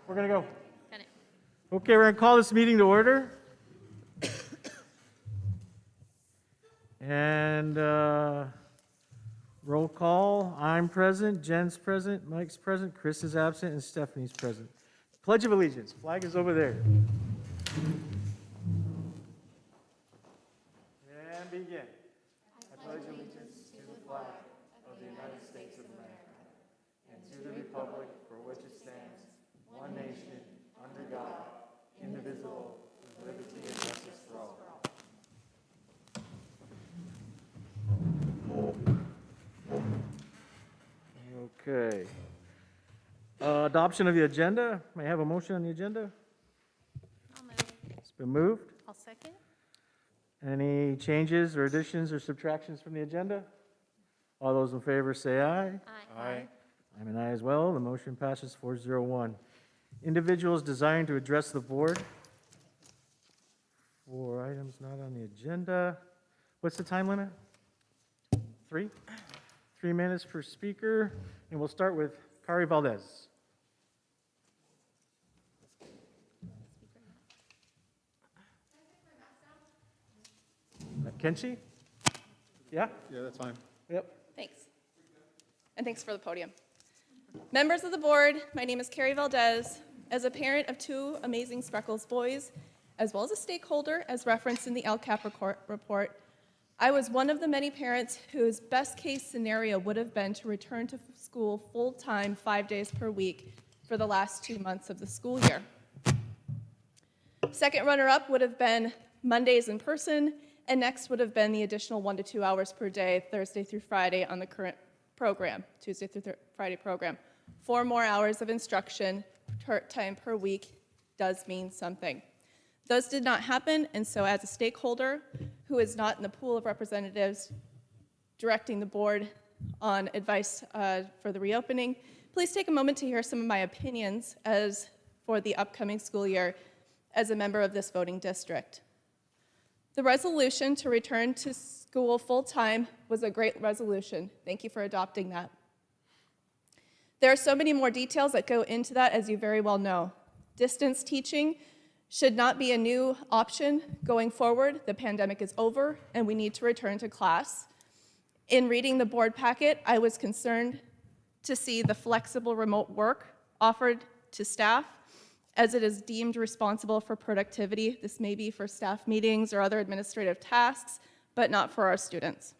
We're going to go. Got it. Okay, we're going to call this meeting to order. And roll call. I'm present, Jen's present, Mike's present, Chris is absent, and Stephanie's present. Pledge of Allegiance. Flag is over there. And begin. I pledge allegiance to the flag of the United States of America and to the republic for which it stands, one nation, under God, indivisible, with liberty and justice for all. Okay. Adoption of the agenda. May I have a motion on the agenda? I'll move. It's been moved. I'll second. Any changes or additions or subtractions from the agenda? All those in favor say aye. Aye. I'm an aye as well. The motion passes 4-0-1. Individuals desiring to address the board. 4 items not on the agenda. What's the time limit? 3? 3 minutes per speaker. And we'll start with Kari Valdez. Kenshi? Yeah? Yeah, that's fine. Yep. Thanks. And thanks for the podium. Members of the board, my name is Carrie Valdez. As a parent of 2 amazing Spreckels boys, as well as a stakeholder, as referenced in the LCAP report, I was one of the many parents whose best case scenario would have been to return to school full-time 5 days per week for the last 2 months of the school year. Second runner-up would have been Mondays in person, and next would have been the additional 1 to 2 hours per day, Thursday through Friday on the current program, Tuesday through Friday program. 4 more hours of instruction time per week does mean something. Those did not happen, and so as a stakeholder who is not in the pool of representatives directing the board on advice for the reopening, please take a moment to hear some of my opinions as for the upcoming school year as a member of this voting district. The resolution to return to school full-time was a great resolution. Thank you for adopting that. There are so many more details that go into that, as you very well know. Distance teaching should not be a new option going forward. The pandemic is over, and we need to return to class. In reading the board packet, I was concerned to see the flexible remote work offered to staff, as it is deemed responsible for productivity. This may be for staff meetings or other administrative tasks, but not for our students.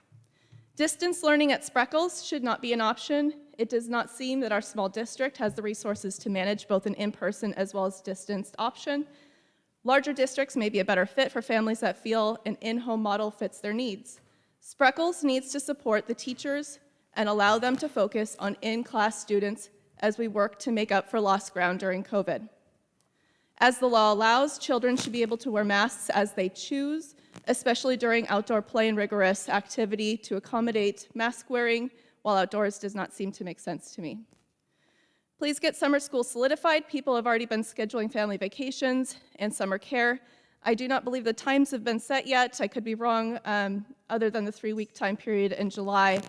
Distance learning at Spreckels should not be an option. It does not seem that our small district has the resources to manage both an in-person as well as distanced option. Larger districts may be a better fit for families that feel an in-home model fits their needs. Spreckels needs to support the teachers and allow them to focus on in-class students as we work to make up for lost ground during COVID. As the law allows, children should be able to wear masks as they choose, especially during outdoor play and rigorous activity. To accommodate mask wearing while outdoors does not seem to make sense to me. Please get summer school solidified. People have already been scheduling family vacations and summer care. I do not believe the times have been set yet. I could be wrong, other than the 3-week time period in July.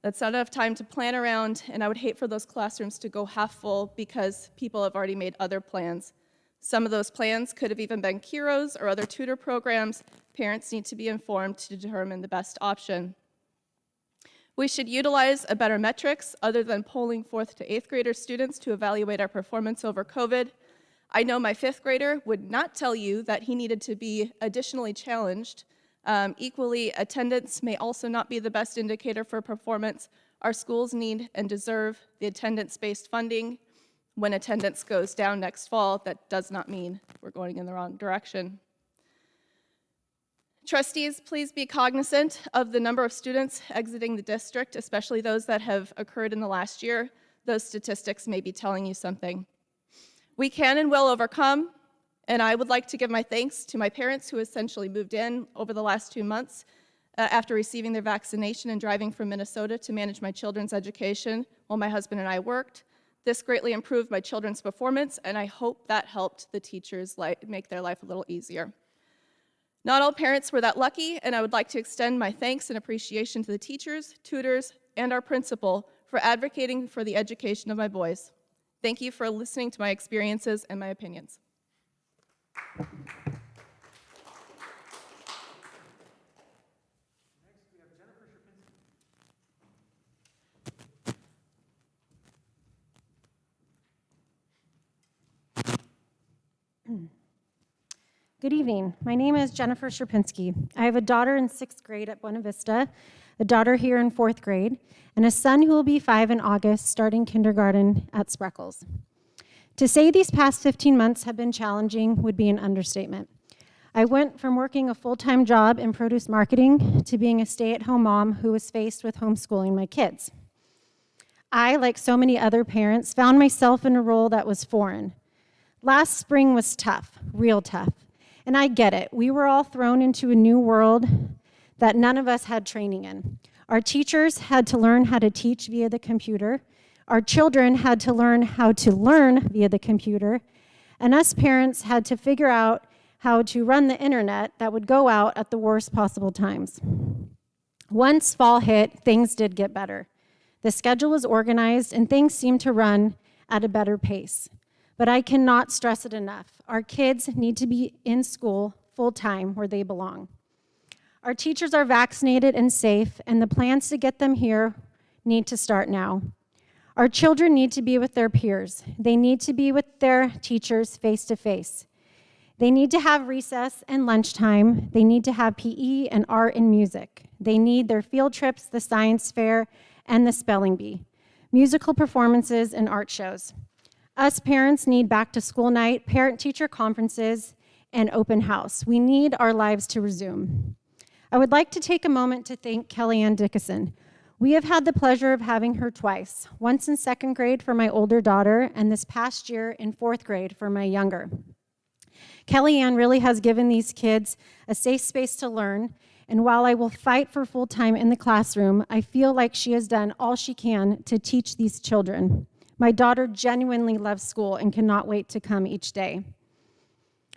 That's not enough time to plan around, and I would hate for those classrooms to go half full because people have already made other plans. Some of those plans could have even been Kiros or other tutor programs. Parents need to be informed to determine the best option. We should utilize a better metrics other than polling 4th to 8th grader students to evaluate our performance over COVID. I know my 5th grader would not tell you that he needed to be additionally challenged. Equally, attendance may also not be the best indicator for performance. Our schools need and deserve the attendance-based funding. When attendance goes down next fall, that does not mean we're going in the wrong direction. Trustees, please be cognizant of the number of students exiting the district, especially those that have occurred in the last year. Those statistics may be telling you something. We can and will overcome, and I would like to give my thanks to my parents who essentially moved in over the last 2 months after receiving their vaccination and driving from Minnesota to manage my children's education while my husband and I worked. This greatly improved my children's performance, and I hope that helped the teachers make their life a little easier. Not all parents were that lucky, and I would like to extend my thanks and appreciation to the teachers, tutors, and our principal for advocating for the education of my boys. Thank you for listening to my experiences and my opinions. Good evening. My name is Jennifer Sherpinski. I have a daughter in 6th grade at Buena Vista, a daughter here in 4th grade, and a son who will be 5 in August, starting kindergarten at Spreckels. To say these past 15 months have been challenging would be an understatement. I went from working a full-time job in produce marketing to being a stay-at-home mom who was faced with homeschooling my kids. I, like so many other parents, found myself in a role that was foreign. Last spring was tough, real tough. And I get it. We were all thrown into a new world that none of us had training in. Our teachers had to learn how to teach via the computer. Our children had to learn how to learn via the computer. And us parents had to figure out how to run the internet that would go out at the worst possible times. Once fall hit, things did get better. The schedule was organized and things seemed to run at a better pace. But I cannot stress it enough. Our kids need to be in school full-time where they belong. Our teachers are vaccinated and safe, and the plans to get them here need to start now. Our children need to be with their peers. They need to be with their teachers face-to-face. They need to have recess and lunchtime. They need to have PE and art and music. They need their field trips, the science fair, and the spelling bee, musical performances, and art shows. Us parents need back to school night, parent-teacher conferences, and open house. We need our lives to resume. I would like to take a moment to thank Kellyanne Dickinson. We have had the pleasure of having her twice, once in 2nd grade for my older daughter, and this past year in 4th grade for my younger. Kellyanne really has given these kids a safe space to learn, and while I will fight for full-time in the classroom, I feel like she has done all she can to teach these children. My daughter genuinely loves school and cannot wait to come each day.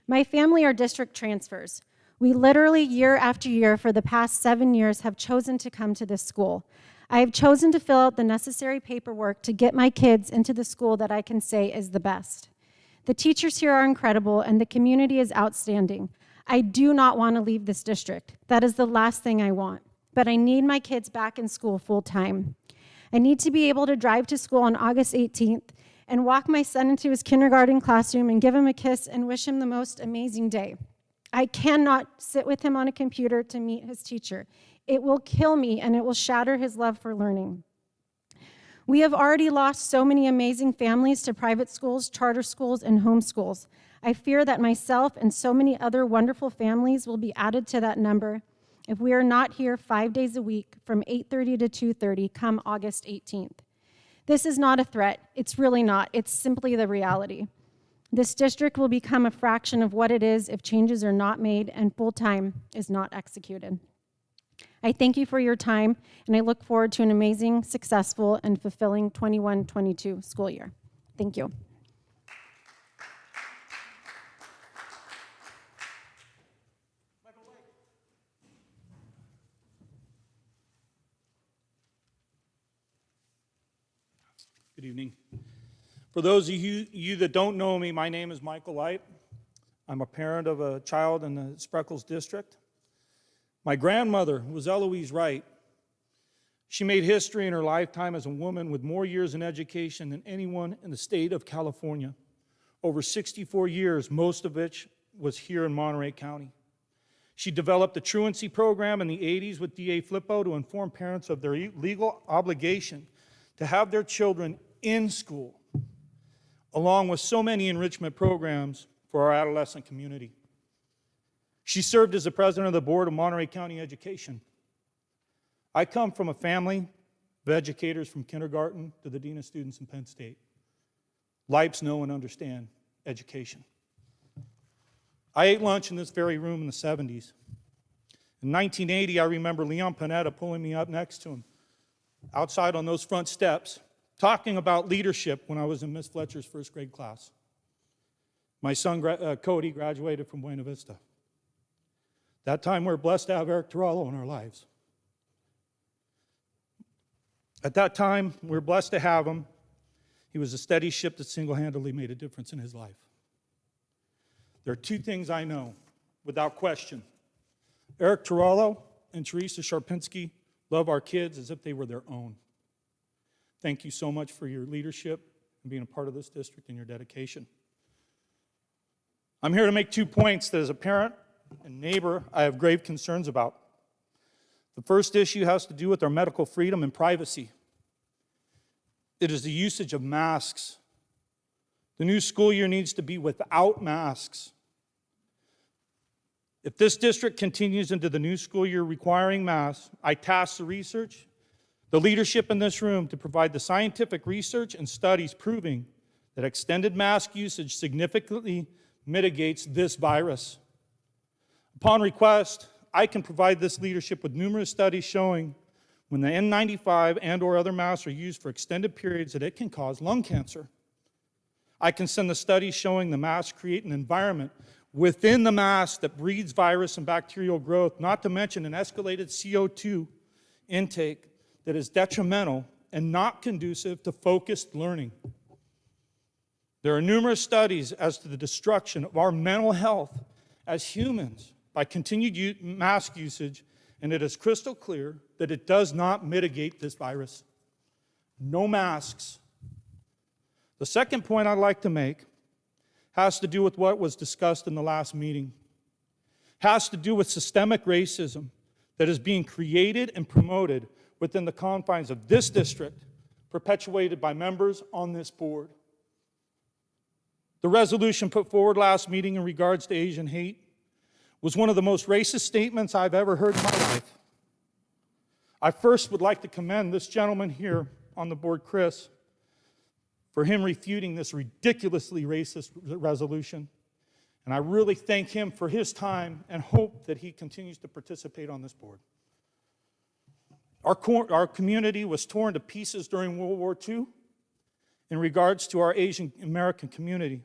My family are district transfers. We literally, year after year for the past 7 years, have chosen to come to this school. I have chosen to fill out the necessary paperwork to get my kids into the school that I can say is the best. The teachers here are incredible and the community is outstanding. I do not want to leave this district. That is the last thing I want. But I need my kids back in school full time. I need to be able to drive to school on August 18th and walk my son into his kindergarten classroom and give him a kiss and wish him the most amazing day. I cannot sit with him on a computer to meet his teacher. It will kill me and it will shatter his love for learning. We have already lost so many amazing families to private schools, charter schools, and homeschools. I fear that myself and so many other wonderful families will be added to that number if we are not here 5 days a week from 8:30 to 2:30 come August 18th. This is not a threat. It's really not. It's simply the reality. This district will become a fraction of what it is if changes are not made and full-time is not executed. I thank you for your time, and I look forward to an amazing, successful, and fulfilling 21-22 school year. Thank you. Good evening. For those of you that don't know me, my name is Michael Light. I'm a parent of a child in the Spreckels district. My grandmother was Eloise Wright. She made history in her lifetime as a woman with more years in education than anyone in the state of California. Over 64 years, most of which was here in Monterey County. She developed the truancy program in the 80s with DA Flippo to inform parents of their legal obligation to have their children in school, along with so many enrichment programs for our adolescent community. She served as the president of the board of Monterey County Education. I come from a family of educators from kindergarten to the dean of students in Penn State. Lipes know and understand education. I ate lunch in this very room in the 70s. In 1980, I remember Leon Panetta pulling me up next to him outside on those front steps, talking about leadership when I was in Miss Fletcher's first grade class. My son, Cody, graduated from Buena Vista. That time, we were blessed to have Eric Torello in our lives. At that time, we were blessed to have him. He was a steady ship that single-handedly made a difference in his life. There are two things I know, without question. Eric Tarallo and Teresa Sharpinski love our kids as if they were their own. Thank you so much for your leadership and being a part of this district and your dedication. I'm here to make 2 points that as a parent and neighbor I have grave concerns about. The first issue has to do with our medical freedom and privacy. It is the usage of masks. The new school year needs to be without masks. If this district continues into the new school year requiring masks, I task the research, the leadership in this room to provide the scientific research and studies proving that extended mask usage significantly mitigates this virus. Upon request, I can provide this leadership with numerous studies showing when the N95 and or other masks are used for extended periods that it can cause lung cancer. I can send the studies showing the masks create an environment within the mask that breeds virus and bacterial growth, not to mention an escalated CO2 intake that is detrimental and not conducive to focused learning. There are numerous studies as to the destruction of our mental health as humans by continued mask usage, and it is crystal clear that it does not mitigate this virus. No masks. The second point I'd like to make has to do with what was discussed in the last meeting. Has to do with systemic racism that is being created and promoted within the confines of this district, perpetuated by members on this board. The resolution put forward last meeting in regards to Asian hate was one of the most racist statements I've ever heard in my life. I first would like to commend this gentleman here on the board, Chris, for him refuting this ridiculously racist resolution. And I really thank him for his time and hope that he continues to participate on this board. Our community was torn to pieces during World War II in regards to our Asian American community.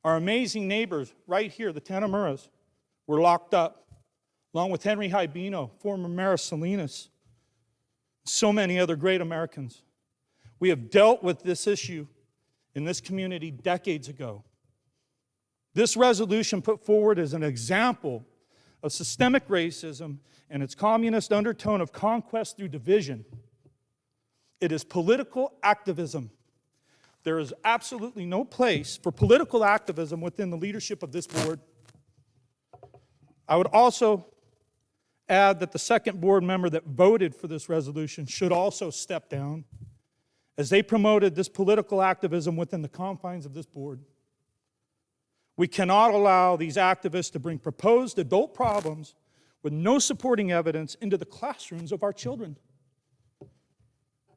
Our amazing neighbors right here, the Tanamuras, were locked up, along with Henry Hybino, former Mayor of Salinas, so many other great Americans. We have dealt with this issue in this community decades ago. This resolution put forward as an example of systemic racism and its communist undertone of conquest through division. It is political activism. There is absolutely no place for political activism within the leadership of this board. I would also add that the second board member that voted for this resolution should also step down, as they promoted this political activism within the confines of this board. We cannot allow these activists to bring proposed adult problems with no supporting evidence into the classrooms of our children.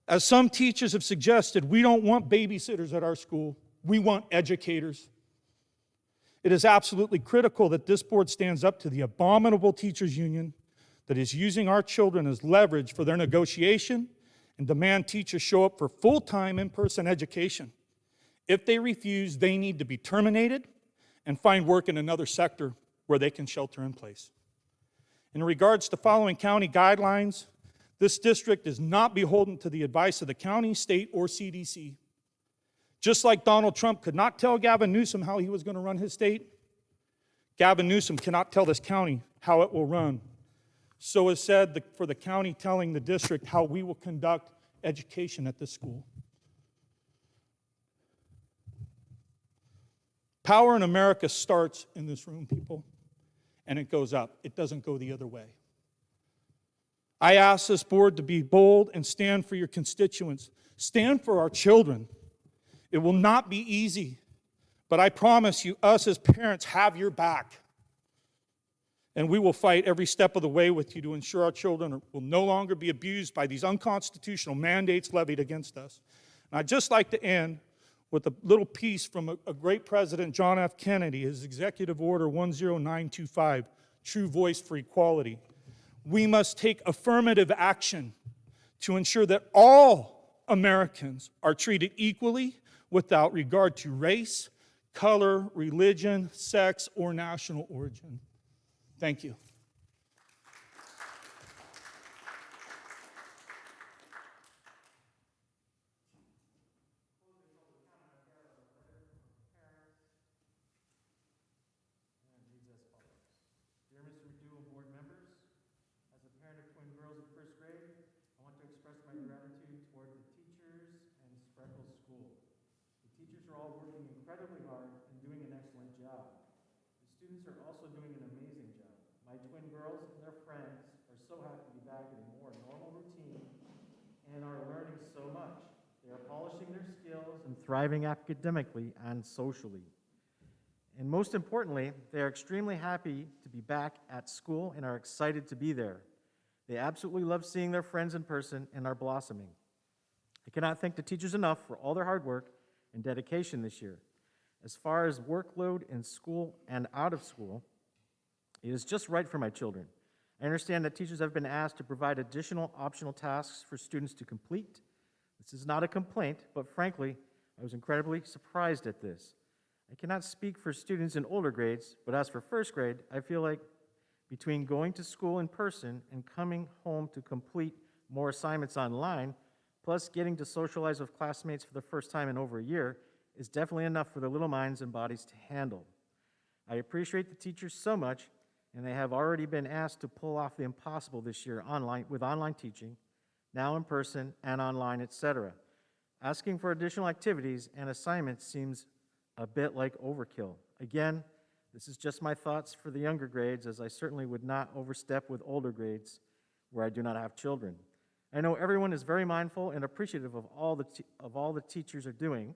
As some teachers have suggested, we don't want babysitters at our school. We want educators. It is absolutely critical that this board stands up to the abominable teachers union that is using our children as leverage for their negotiation and demand teachers show up for full-time in-person education. If they refuse, they need to be terminated and find work in another sector where they can shelter in place. In regards to following county guidelines, this district is not beholden to the advice of the county, state, or CDC. Just like Donald Trump could not tell Gavin Newsom how he was going to run his state, Gavin Newsom cannot tell this county how it will run. So is said for the county telling the district how we will conduct education at this school. Power in America starts in this room, people, and it goes up. It doesn't go the other way. I ask this board to be bold and stand for your constituents. Stand for our children. It will not be easy, but I promise you, us as parents have your back. And we will fight every step of the way with you to ensure our children will no longer be abused by these unconstitutional mandates levied against us. And I'd just like to end with a little piece from a great president, John F. Kennedy, his Executive Order 10925, True Voice for Equality. We must take affirmative action to ensure that all Americans are treated equally without regard to race, color, religion, sex, or national origin. Thank you. incredibly hard and doing an excellent job. The students are also doing an amazing job. My twin girls and their friends are so happy to be back in a more normal routine and are learning so much. They are polishing their skills and thriving academically and socially. And most importantly, they are extremely happy to be back at school and are excited to be there. They absolutely love seeing their friends in person and are blossoming. I cannot thank the teachers enough for all their hard work and dedication this year. As far as workload in school and out of school, it is just right for my children. I understand that teachers have been asked to provide additional optional tasks for students to complete. This is not a complaint, but frankly, I was incredibly surprised at this. I cannot speak for students in older grades, but as for first grade, I feel like between going to school in person and coming home to complete more assignments online, plus getting to socialize with classmates for the first time in over a year, is definitely enough for their little minds and bodies to handle. I appreciate the teachers so much, and they have already been asked to pull off the impossible this year with online teaching, now in person and online, etc. Asking for additional activities and assignments seems a bit like overkill. Again, this is just my thoughts for the younger grades, as I certainly would not overstep with older grades where I do not have children. I know everyone is very mindful and appreciative of all the teachers are doing,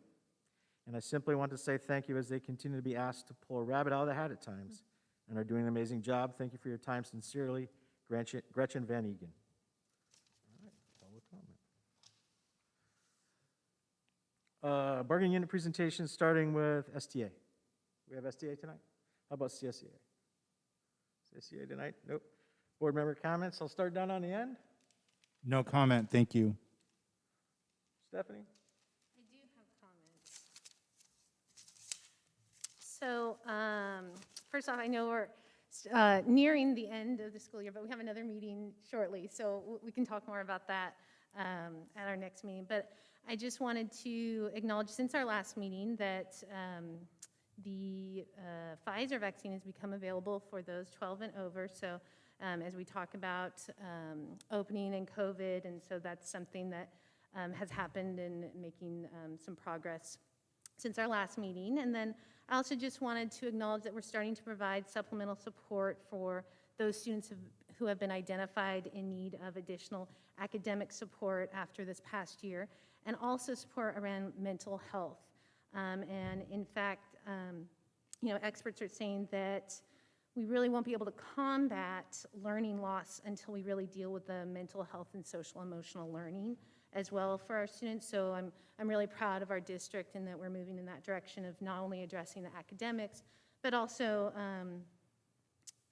and I simply want to say thank you as they continue to be asked to pull a rabbit out of the hat at times and are doing an amazing job. Thank you for your time. Sincerely, Gretchen Van Egan. All right, public comment. Bargaining unit presentation starting with STA. We have STA tonight? How about CSEA? CSEA tonight? Nope. Board member comments? I'll start down on the end. No comment, thank you. Stephanie? I do have comments. So, first off, I know we're nearing the end of the school year, but we have another meeting shortly, so we can talk more about that at our next meeting. But I just wanted to acknowledge, since our last meeting, that the Pfizer vaccine has become available for those 12 and over. So as we talk about opening and COVID, and so that's something that has happened and making some progress since our last meeting. And then I also just wanted to acknowledge that we're starting to provide supplemental support for those students who have been identified in need of additional academic support after this past year, and also support around mental health. And in fact, experts are saying that we really won't be able to combat learning loss until we really deal with the mental health and social emotional learning as well for our students. So I'm really proud of our district and that we're moving in that direction of not only addressing the academics, but also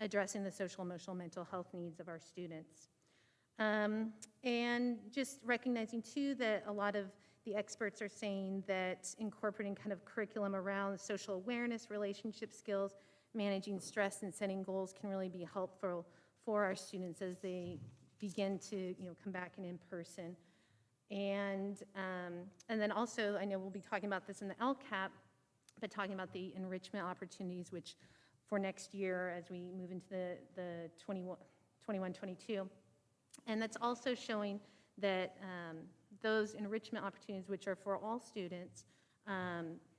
addressing the social emotional mental health needs of our students. And just recognizing too that a lot of the experts are saying that incorporating kind of curriculum around social awareness, relationship skills, managing stress, and setting goals can really be helpful for our students as they begin to come back in person. And then also, I know we'll be talking about this in the LCAP, but talking about the enrichment opportunities, which for next year as we move into the 21-22. And that's also showing that those enrichment opportunities, which are for all students,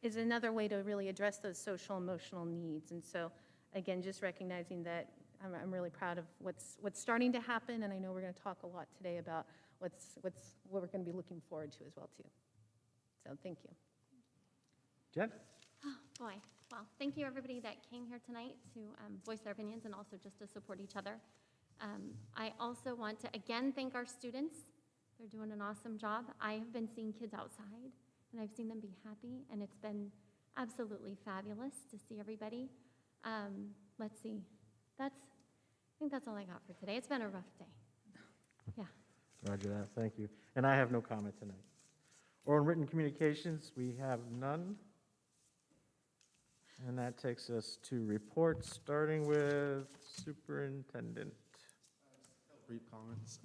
is another way to really address those social emotional needs. And so, again, just recognizing that I'm really proud of what's starting to happen, and I know we're going to talk a lot today about what we're going to be looking forward to as well too. So thank you. Jen? Oh, boy. Well, thank you everybody that came here tonight to voice their opinions and also just to support each other. I also want to again thank our students. They're doing an awesome job. I have been seeing kids outside and I've seen them be happy, and it's been absolutely fabulous to see everybody. Let's see. I think that's all I got for today. It's been a rough day. Yeah. Roger that, thank you. And I have no comment tonight. Oral and written communications, we have none. And that takes us to reports, starting with Superintendent. Brief comments.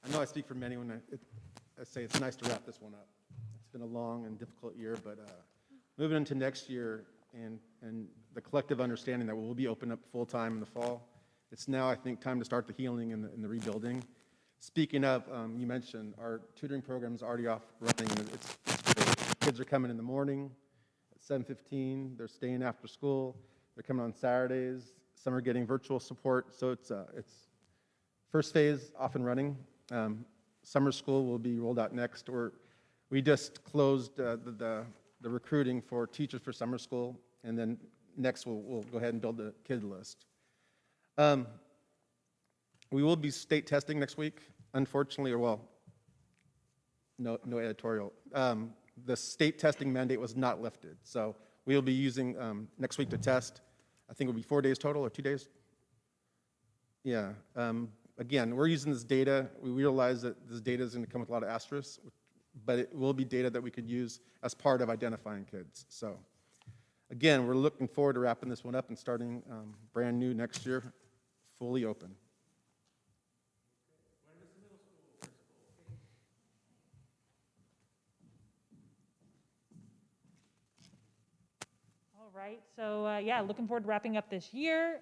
I know I speak for many when I say it's nice to wrap this one up. It's been a long and difficult year, but moving into next year and the collective understanding that we'll be open up full-time in the fall, it's now, I think, time to start the healing and the rebuilding. Speaking of, you mentioned our tutoring program's already off running, and it's great. Kids are coming in the morning, 7:15. They're staying after school. They're coming on Saturdays. Some are getting virtual support. So it's first phase off and running. Summer school will be rolled out next. We just closed the recruiting for teachers for summer school, and then next we'll go ahead and build the kid list. We will be state testing next week, unfortunately, no editorial. The state testing mandate was not lifted, so we'll be using next week to test. I think it'll be 4 days total, or 2 days. Yeah. Again, we're using this data. We realize that this data is going to come with a lot of asterisks, but it will be data that we could use as part of identifying kids. So, again, we're looking forward to wrapping this one up and starting brand new next year, fully open. All right, so yeah, looking forward to wrapping up this year.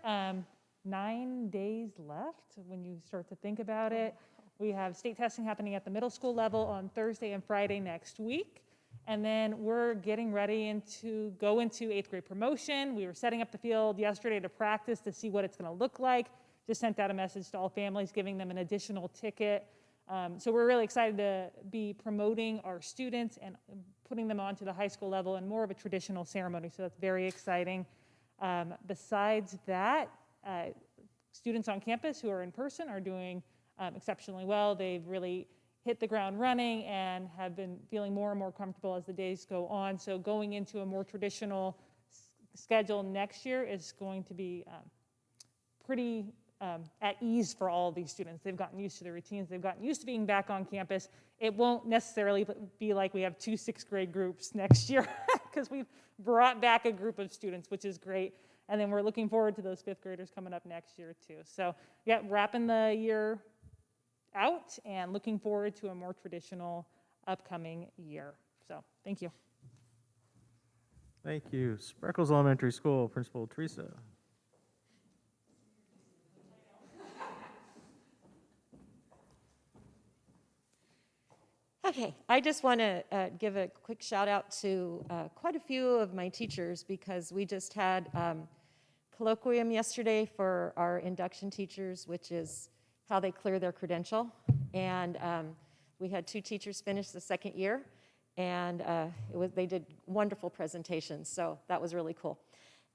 9 days left when you start to think about it. We have state testing happening at the middle school level on Thursday and Friday next week. And then we're getting ready to go into 8th grade promotion. We were setting up the field yesterday to practice to see what it's going to look like. Just sent out a message to all families, giving them an additional ticket. So we're really excited to be promoting our students and putting them onto the high school level in more of a traditional ceremony. So that's very exciting. Besides that, students on campus who are in person are doing exceptionally well. They've really hit the ground running and have been feeling more and more comfortable as the days go on. So going into a more traditional schedule next year is going to be pretty at ease for all of these students. They've gotten used to the routines. They've gotten used to being back on campus. It won't necessarily be like we have 2 6th grade groups next year because we've brought back a group of students, which is great. And then we're looking forward to those 5th graders coming up next year too. So yeah, wrapping the year out and looking forward to a more traditional upcoming year. So thank you. Thank you. Spreckels Elementary School, Principal Teresa. Okay, I just want to give a quick shout out to quite a few of my teachers because we just had colloquium yesterday for our induction teachers, which is how they clear their credential. And we had 2 teachers finish the 2nd year, and they did wonderful presentations, so that was really cool.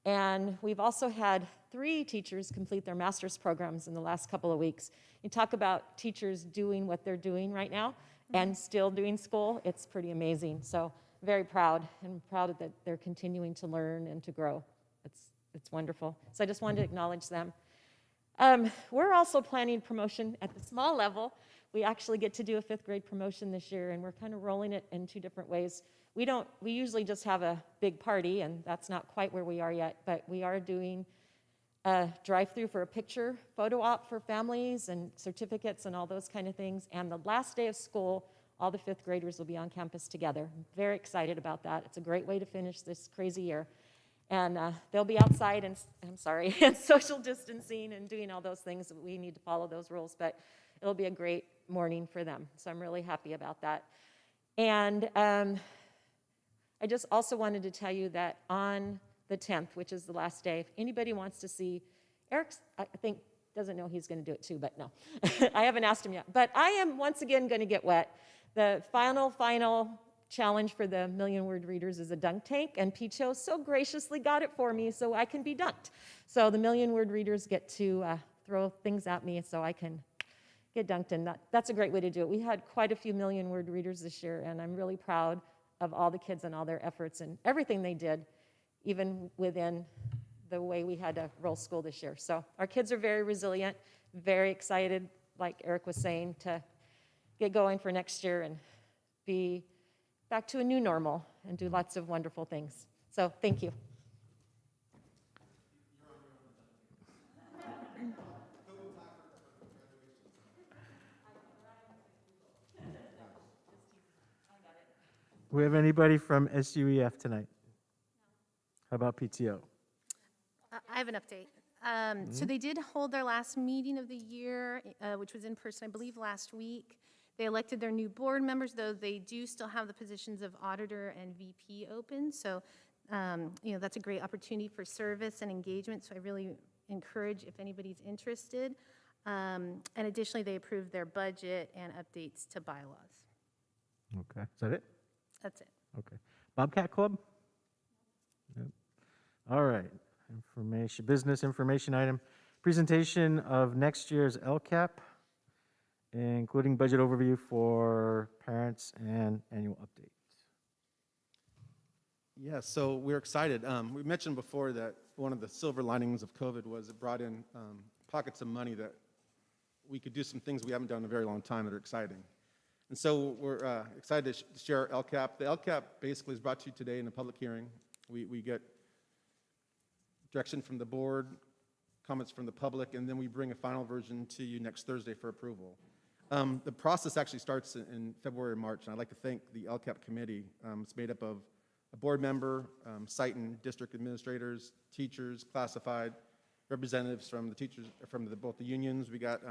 And we've also had 3 teachers complete their master's programs in the last couple of weeks. You talk about teachers doing what they're doing right now and still doing school, it's pretty amazing. So very proud, and proud that they're continuing to learn and to grow. It's wonderful. So I just wanted to acknowledge them. We're also planning promotion at the small level. We actually get to do a 5th grade promotion this year, and we're kind of rolling it in 2 different ways. We usually just have a big party, and that's not quite where we are yet, but we are doing a drive-through for a picture photo op for families and certificates and all those kind of things. And the last day of school, all the 5th graders will be on campus together. I'm very excited about that. It's a great way to finish this crazy year. And they'll be outside and, and social distancing and doing all those things. We need to follow those rules, but it'll be a great morning for them. So I'm really happy about that. And I just also wanted to tell you that on the 10th, which is the last day, if anybody wants to see, Eric, I think, doesn't know he's going to do it too, but no. I haven't asked him yet. But I am once again going to get wet. The final challenge for the million-word readers is a dunk tank, and Picho so graciously got it for me so I can be dunked. So the million-word readers get to throw things at me so I can get dunked, and that's a great way to do it. We had quite a few million-word readers this year, and I'm really proud of all the kids and all their efforts and everything they did, even within the way we had to roll school this year. So our kids are very resilient, very excited, like Eric was saying, to get going for next year and be back to a new normal and do lots of wonderful things. So thank you. Do we have anybody from SUEF tonight? How about PTO? I have an update. So they did hold their last meeting of the year, which was in person, I believe, last week. They elected their new board members, though they do still have the positions of auditor and VP open. So That's a great opportunity for service and engagement, so I really encourage if anybody's interested. And additionally, they approved their budget and updates to bylaws. Okay. Is that it? That's it. Okay. Bobcat Club? Yep. All right. Business information item. Presentation of next year's LCAP, including budget overview for parents and annual update. Yeah, so we're excited. We mentioned before that one of the silver linings of COVID was it brought in pockets of money that we could do some things we haven't done in a very long time that are exciting. And so we're excited to share our LCAP. The LCAP basically is brought to you today in a public hearing. We get direction from the board, comments from the public, and then we bring a final version to you next Thursday for approval. The process actually starts in February or March, and I'd like to thank the LCAP committee. It's made up of a board member, site and district administrators, teachers, classified, representatives from the teachers, from both the unions. We got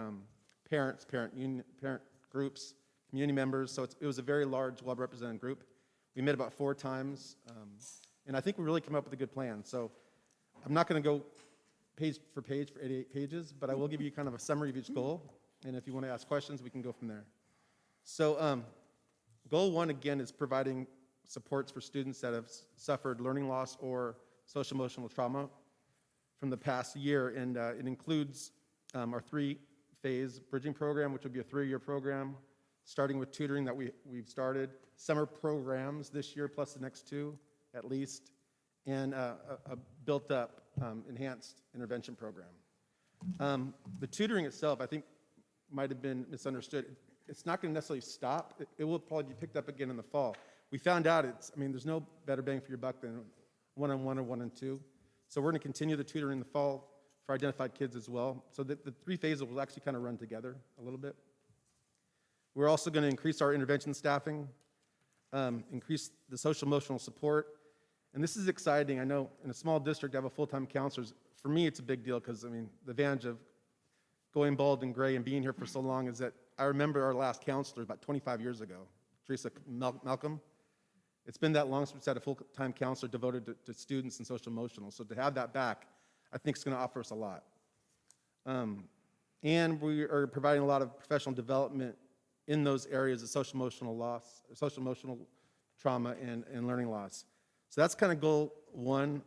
parents, parent groups, community members. So it was a very large, well-represented group. We met about 4 times, and I think we really came up with a good plan. So I'm not going to go page for 88 pages, but I will give you kind of a summary of each goal. And if you want to ask questions, we can go from there. So goal 1, again, is providing supports for students that have suffered learning loss or social-emotional trauma from the past year. And it includes our 3-phase bridging program, which will be a 3-year program, starting with tutoring that we've started, summer programs this year plus the next 2 at least, and a built-up enhanced intervention program. The tutoring itself, I think, might have been misunderstood. It's not going to necessarily stop. It will probably be picked up again in the fall. We found out there's no better bang for your buck than one-on-one or 1-on-2. So we're going to continue the tutoring in the fall for identified kids as well. So the 3 phases will actually kind of run together a little bit. We're also going to increase our intervention staffing, increase the social-emotional support. And this is exciting. I know in a small district, I have a full-time counselors. For me, it's a big deal because, the advantage of going bald and gray and being here for so long is that I remember our last counselor about 25 years ago, Teresa Malcolm. It's been that long since we had a full-time counselor devoted to students and social-emotional. So to have that back, I think it's going to offer us a lot. And we are providing a lot of professional development in those areas of social-emotional loss, social-emotional trauma and learning loss. So that's kind of goal 1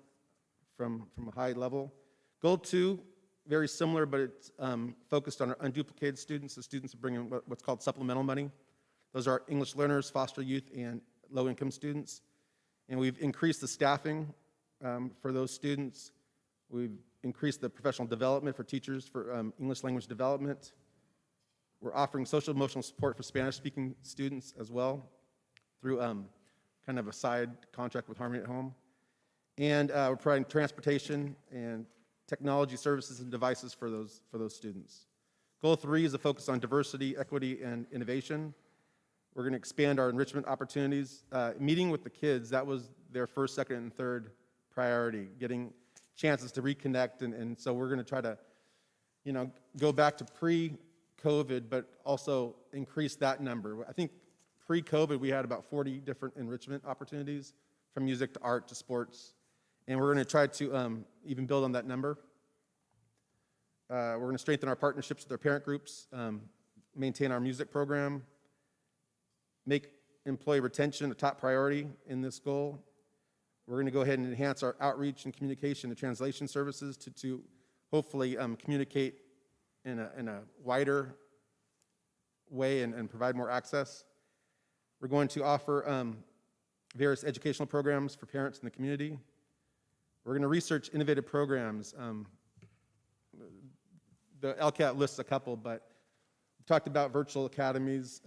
from a high level. Goal 2, very similar, but it's focused on our unduplicated students. The students are bringing what's called supplemental money. Those are English learners, foster youth, and low-income students. And we've increased the staffing for those students. We've increased the professional development for teachers for English language development. We're offering social-emotional support for Spanish-speaking students as well through kind of a side contract with Harmony at Home. And we're providing transportation and technology services and devices for those students. Goal 3 is a focus on diversity, equity, and innovation. We're going to expand our enrichment opportunities. Meeting with the kids, that was their first, second, and third priority, getting chances to reconnect. And so we're going to try to, go back to pre-COVID, but also increase that number. I think pre-COVID, we had about 40 different enrichment opportunities, from music to art to sports. And we're going to try to even build on that number. We're going to strengthen our partnerships with our parent groups, maintain our music program, make employee retention a top priority in this goal. We're going to go ahead and enhance our outreach and communication and translation services to hopefully communicate in a wider way and provide more access. We're going to offer various educational programs for parents in the community. We're going to research innovative programs. The LCAT lists a couple, but we talked about virtual academies.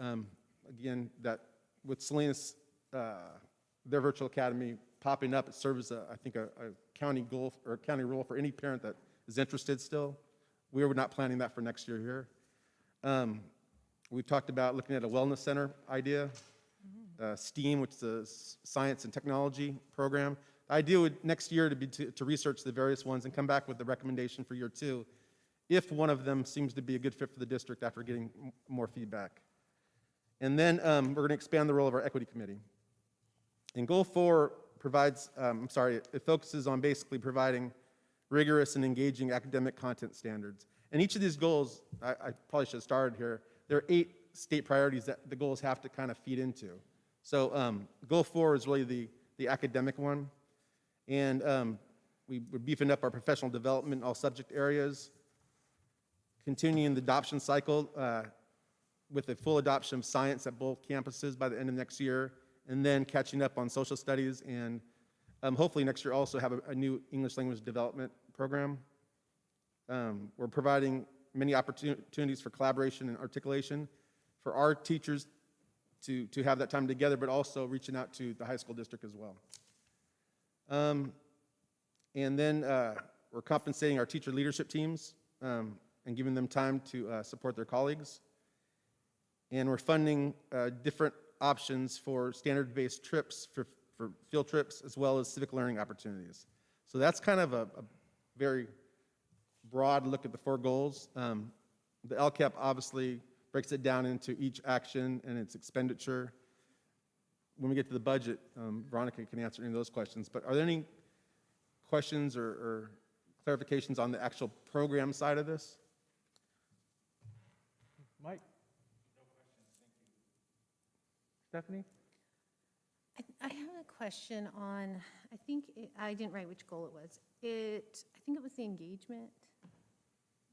Again, that with Salinas, their virtual academy popping up, it serves, I think, a county goal or a county role for any parent that is interested still. We are not planning that for next year here. We talked about looking at a wellness center idea, STEAM, which is a science and technology program. The idea would next year to be to research the various ones and come back with the recommendation for year 2, if one of them seems to be a good fit for the district after getting more feedback. And then we're going to expand the role of our equity committee. And goal 4 it focuses on basically providing rigorous and engaging academic content standards. And each of these goals, I probably should have started here, there are 8 state priorities that the goals have to kind of feed into. So goal 4 is really the academic one. And we're beefing up our professional development in all subject areas, continuing the adoption cycle with a full adoption of science at both campuses by the end of next year, and then catching up on social studies, and hopefully next year also have a new English language development program. We're providing many opportunities for collaboration and articulation for our teachers to have that time together, but also reaching out to the high school district as well. And then we're compensating our teacher leadership teams and giving them time to support their colleagues. And we're funding different options for standard-based trips, for field trips, as well as civic learning opportunities. So that's kind of a very broad look at the 4 goals. The LCAP obviously breaks it down into each action and its expenditure. When we get to the budget, Veronica can answer any of those questions. But are there any questions or clarifications on the actual program side of this? Mike? No questions, thank you. Stephanie? I have a question on, I didn't write which goal it was. I think it was the engagement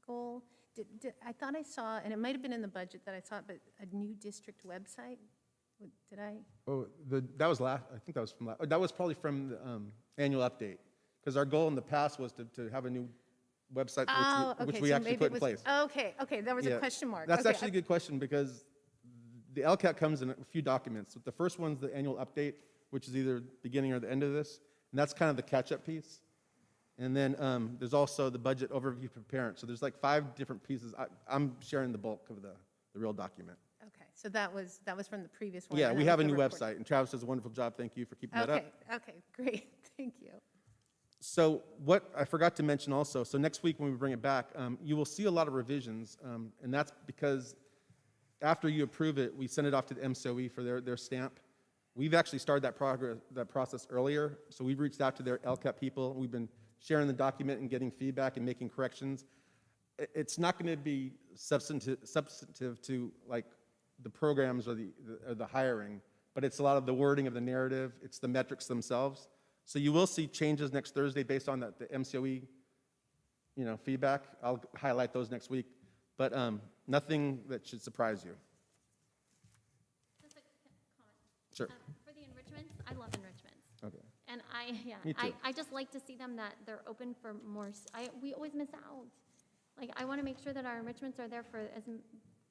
goal. I thought I saw, and it might have been in the budget that I saw it, but a new district website. Did I? Oh, that was last. I think that was from last. That was probably from the annual update, because our goal in the past was to have a new website, which we so actually maybe put it in was, place. Okay, there was a question mark. That's Okay, actually a good question, because the LCAP comes in a few documents. The first one's the annual update, which is either beginning or the end of this, and that's kind of the catch-up piece. And then there's also the budget overview for parents. So there's like 5 different pieces. I'm sharing the bulk of the real document. Okay, so that was from the previous one. Yeah, and we that have a was new the report. website, and Travis does a wonderful job. Thank you for keeping that up. Okay, great, thank you. So what I forgot to mention also, so next week when we bring it back, you will see a lot of revisions, and that's because after you approve it, we send it off to the MCOE for their stamp. We've actually started that process earlier, so we've reached out to their LCAP people. We've been sharing the document and getting feedback and making corrections. It's not going to be substantive to like the programs or the hiring, but it's a lot of the wording of the narrative. It's the metrics themselves. So you will see changes next Thursday based on the MCOE, feedback. I'll highlight those next week, but nothing that should surprise you. Just a comment. Sure. For the enrichments, I love enrichments. Okay. And Me too. I just like to see them that they're open for more, we always miss out. Like, I want to make sure that our enrichments are there for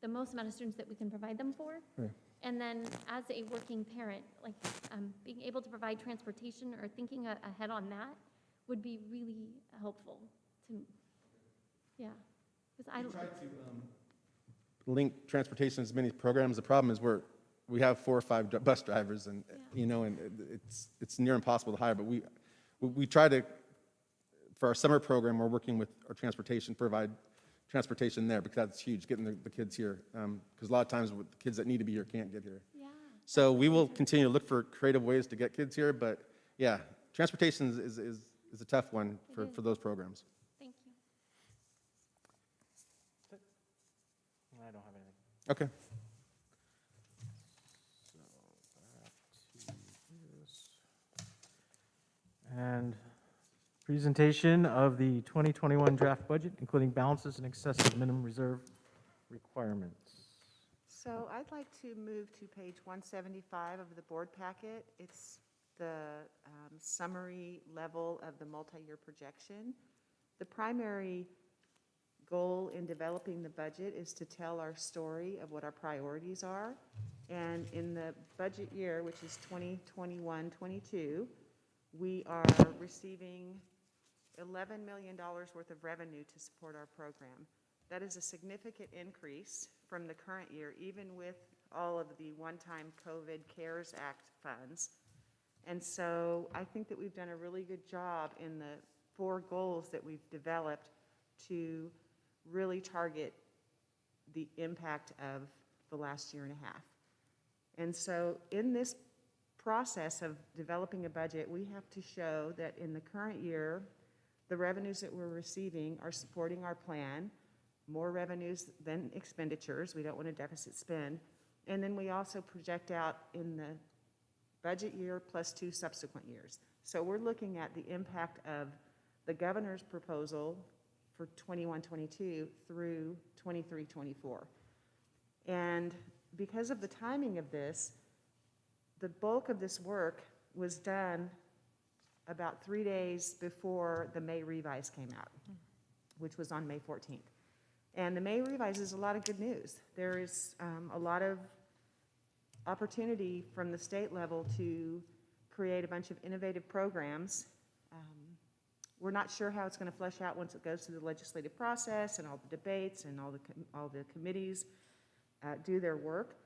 the most amount of students that we can provide them for. Right. And then as a working parent, like, being able to provide transportation or thinking ahead on that would be really helpful to, yeah. Because I try to link transportation to as many programs. The problem is we have 4 or 5 bus drivers, and and it's near impossible to hire. But we try to, for our summer program, we're working with our transportation, provide transportation there, because that's huge, getting the kids here. Because a lot of times the kids that need to be here can't get here. Yeah. So we will continue to look for creative ways to get kids here. But yeah, transportation is a tough one for those programs. Thank you. I don't have anything. Okay. So back to this. And presentation of the 2021 draft budget, including balances and excessive minimum reserve requirements. So I'd like to move to page 175 of the board packet. It's the summary level of the multi-year projection. The primary goal in developing the budget is to tell our story of what our priorities are. And in the budget year, which is 2021-22, we are receiving $11 million worth of revenue to support our program. That is a significant increase from the current year, even with all of the one-time COVID CARES Act funds. And so I think that we've done a really good job in the 4 goals that we've developed to really target the impact of the last year and a half. And so in this process of developing a budget, we have to show that in the current year, the revenues that we're receiving are supporting our plan, more revenues than expenditures. We don't want to deficit spend. And then we also project out in the budget year plus 2 subsequent years. So we're looking at the impact of the governor's proposal for 21-22 through 23-24. And because of the timing of this, the bulk of this work was done about 3 days before the May revise came out, which was on May 14th. And the May revise is a lot of good news. There is a lot of opportunity from the state level to create a bunch of innovative programs. We're not sure how it's going to flesh out once it goes through the legislative process and all the debates and all the committees do their work.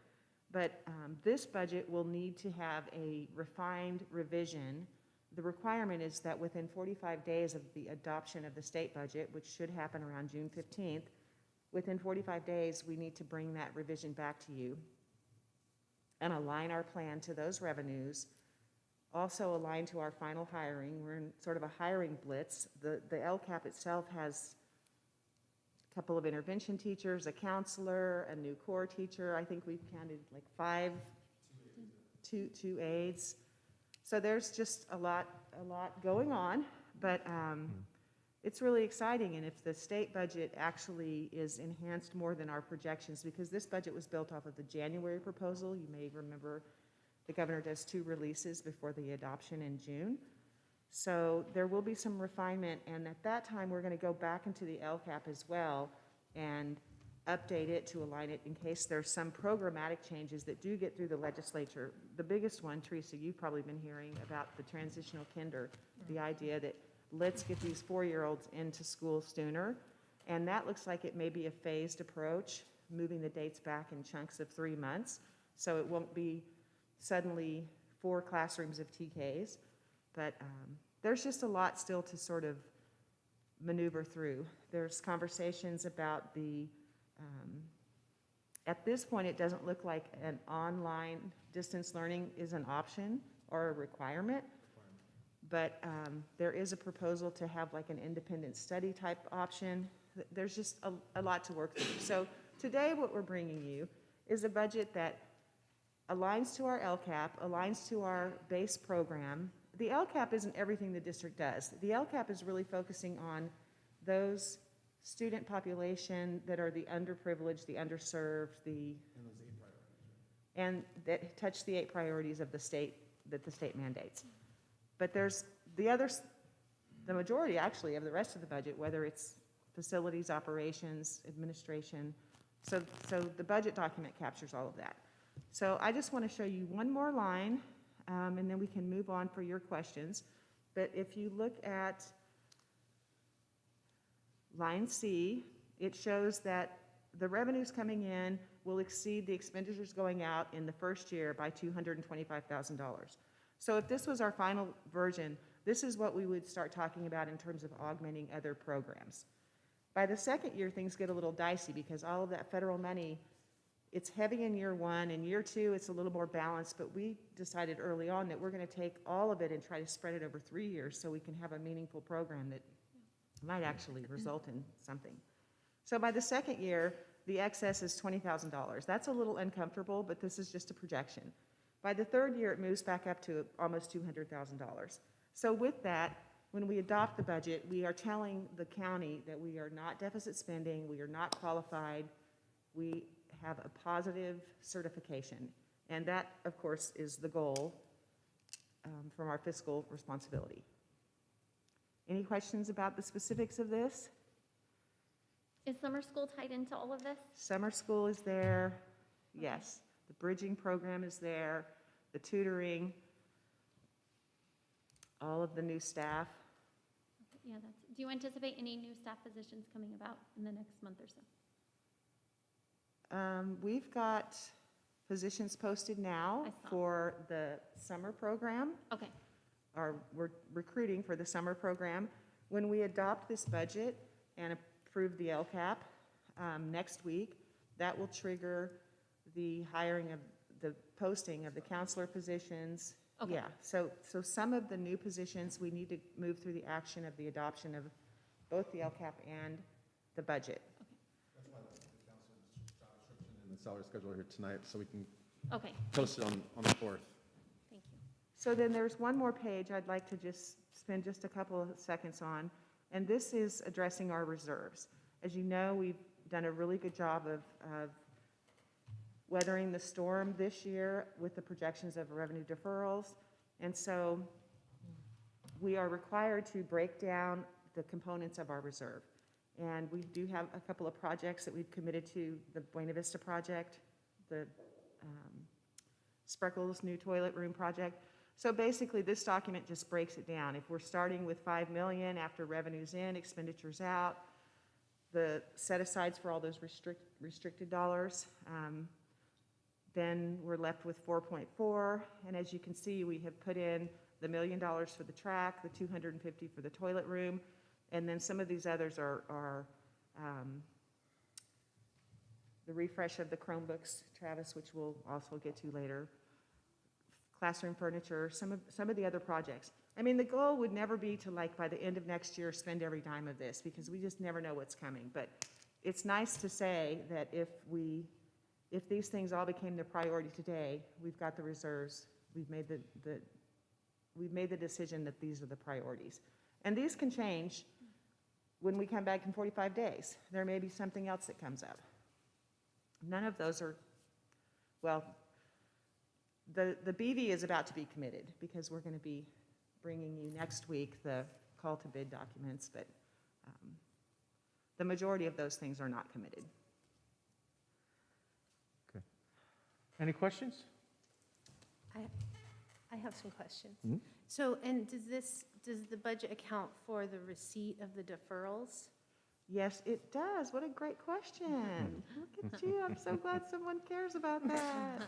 But this budget will need to have a refined revision. The requirement is that within 45 days of the adoption of the state budget, which should happen around June 15th, within 45 days, we need to bring that revision back to you and align our plan to those revenues, also align to our final hiring. We're in sort of a hiring blitz. The LCAP itself has a couple of intervention teachers, a counselor, a new core teacher. I think we've counted like 5, two aides. So there's just a lot going on, but it's really exciting. And if the state budget actually is enhanced more than our projections, because this budget was built off of the January proposal, you may remember the governor does 2 releases before the adoption in June. So there will be some refinement, and at that time, we're going to go back into the LCAP as well and update it to align it in case there's some programmatic changes that do get through the legislature. The biggest one, Teresa, you've probably been hearing about the transitional kinder, the idea that let's get these 4-year-olds into school sooner, and that looks like it may be a phased approach, moving the dates back in chunks of 3 months, so it won't be suddenly 4 classrooms of TKs, but there's just a lot still to sort of maneuver through. There's conversations about at this point, it doesn't look like an online distance learning is an option or a requirement, but there is a proposal to have like an independent study type option. There's just a lot to work through. So today what we're bringing you is a budget that aligns to our LCAP, aligns to our base program. The LCAP isn't everything the district does. The LCAP is really focusing on those student population that are the underprivileged, the underserved, and that touch the 8 priorities of the state, that the state mandates. But there's the majority actually of the rest of the budget, whether it's facilities, operations, administration. So the budget document captures all of that. So I just want to show you one more line, and then we can move on for your questions. But if you look at line C, it shows that the revenues coming in will exceed the expenditures going out in the first year by $225,000. So if this was our final version, this is what we would start talking about in terms of augmenting other programs. By the second year, things get a little dicey because all of that federal money, it's heavy in year 1. In year 2, it's a little more balanced, but we decided early on that we're going to take all of it and try to spread it over 3 years so we can have a meaningful program that might actually result in something. So by the second year, the excess is $20,000. That's a little uncomfortable, but this is just a projection. By the third year, it moves back up to almost $200,000. So with that, when we adopt the budget, we are telling the county that we are not deficit spending, we are not qualified, we have a positive certification. And that, of course, is the goal from our fiscal responsibility. Any questions about the specifics of this? Is summer school tied into all of this? Summer school is there, yes. The bridging program is there, the tutoring, all of the new staff. Yeah, do you anticipate any new staff positions coming about in the next month or so? We've got positions posted now for the summer program. Okay. We're recruiting for the summer program. When we adopt this budget and approve the LCAP next week, that will trigger the hiring of the posting of the counselor positions Okay. Yeah, so some of the new positions, we need to move through the action of the adoption of both the LCAP and the budget. And the salary schedule here tonight, so we can Okay, post it on the 4th. thank you. So then there's one more page I'd like to just spend just a couple of seconds on, and this is addressing our reserves. As you know, we've done a really good job of weathering the storm this year with the projections of revenue deferrals, and so we are required to break down the components of our reserve. And we do have a couple of projects that we've committed to, the Buena Vista project, the Spreckels new toilet room project. So basically, this document just breaks it down. If we're starting with 5 million after revenues in, expenditures out, the set-asides for all those restricted dollars, then we're left with 4.4. And as you can see, we have put in the $1 million for the track, the 250 for the toilet room, and then some of these others are the refresh of the Chromebooks, Travis, which we'll also get to later, classroom furniture, some of the other projects. I mean, the goal would never be to, like, by the end of next year, spend every dime of this, because we just never know what's coming. But it's nice to say that if these things all became the priority today, we've got the reserves, we've made the decision that these are the priorities. And these can change when we come back in 45 days. There may be something else that comes up. None of those are, well, the BV is about to be committed, because we're going to be bringing you next week the call to bid documents, but the majority of those things are not committed. Okay. Any questions? I have some questions. Mhm. So, and does the budget account for the receipt of the deferrals? Yes, it does. What a great question. Look at you. I'm so glad someone cares about that.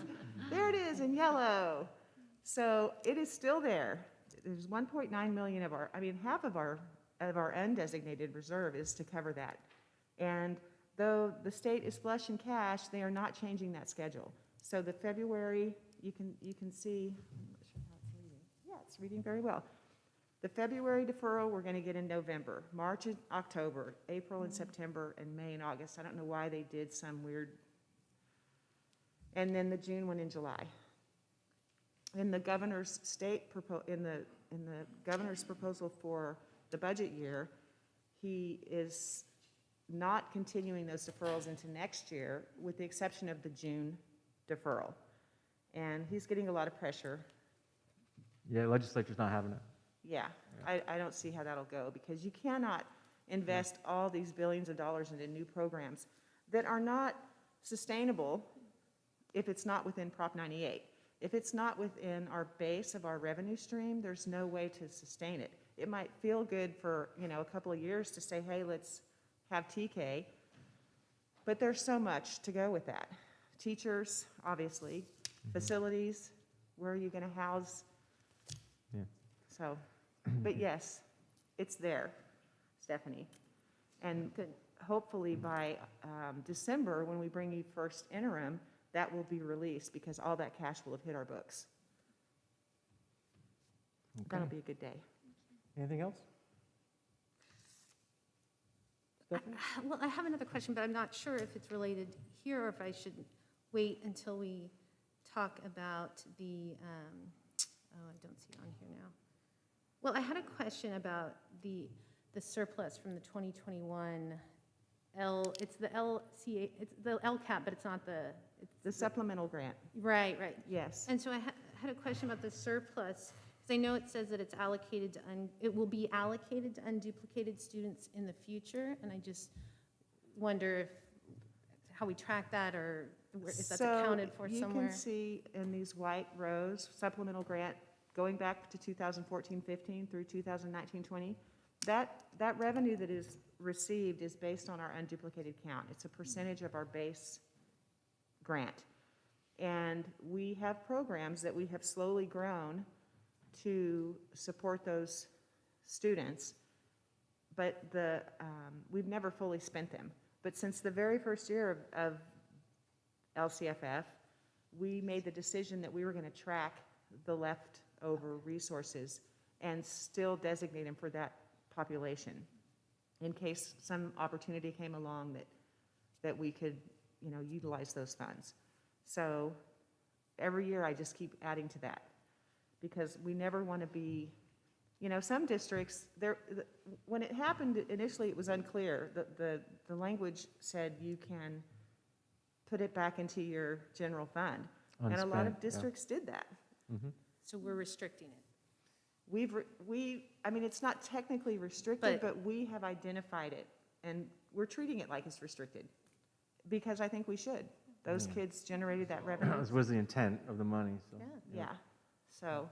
There it is in yellow. So it is still there. There's 1.9 million of half of our undesignated reserve is to cover that. And though the state is flush in cash, they are not changing that schedule. So the February, you can see, I'm not sure how it's reading. Yeah, it's reading very well. The February deferral we're going to get in November, March and October, April and September, and May and August. I don't know why they did some weird. And then the June one in July. In the governor's in the governor's proposal for the budget year, he is not continuing those deferrals into next year, with the exception of the June deferral. And he's getting a lot of pressure. Yeah, legislature's not having it. Yeah, I don't see how that'll go, because you cannot invest all these billions of dollars into new programs that are not sustainable if it's not within Prop 98. If it's not within our base of our revenue stream, there's no way to sustain it. It might feel good for, a couple of years to say, hey, let's have TK, but there's so much to go with that. Teachers, obviously, facilities, where are you going to house? Yeah. So, but yes, it's there, Stephanie. And hopefully by December, when we bring you first interim, that will be released, because all that cash will have hit our books. Okay. That'll be a good day. Anything else? Stephanie? Well, I have another question, but I'm not sure if it's related here or if I should wait until we talk about the, I don't see it on here now. Well, I had a question about the surplus from the 2021 it's the LCA, it's the LCAP, but it's not the. It's The supplemental grant, Right. yes. And so I had a question about the surplus, because I know it says that it's allocated to, it will be allocated to unduplicated students in the future, and I just wonder how we track that, or if that's accounted for somewhere. You can see in these white rows, supplemental grant, going back to 2014-15 through 2019-20, that revenue that is received is based on our unduplicated count. It's a percentage of our base grant. And we have programs that we have slowly grown to support those students, but we've never fully spent them. But since the very first year of LCFF, we made the decision that we were going to track the left over resources and still designate them for that population in case some opportunity came along that we could, utilize those funds. So every year I just keep adding to that because we never want to be, some districts, when it happened initially, it was unclear. The language said you can put it back into your general fund. And a lot Unspent, of yeah. districts did that. So we're restricting it. It's not technically restricted, but we have identified it, and we're treating it like it's restricted, because I think we should. Those kids generated that revenue. That was the intent of the money, so. Yeah, so,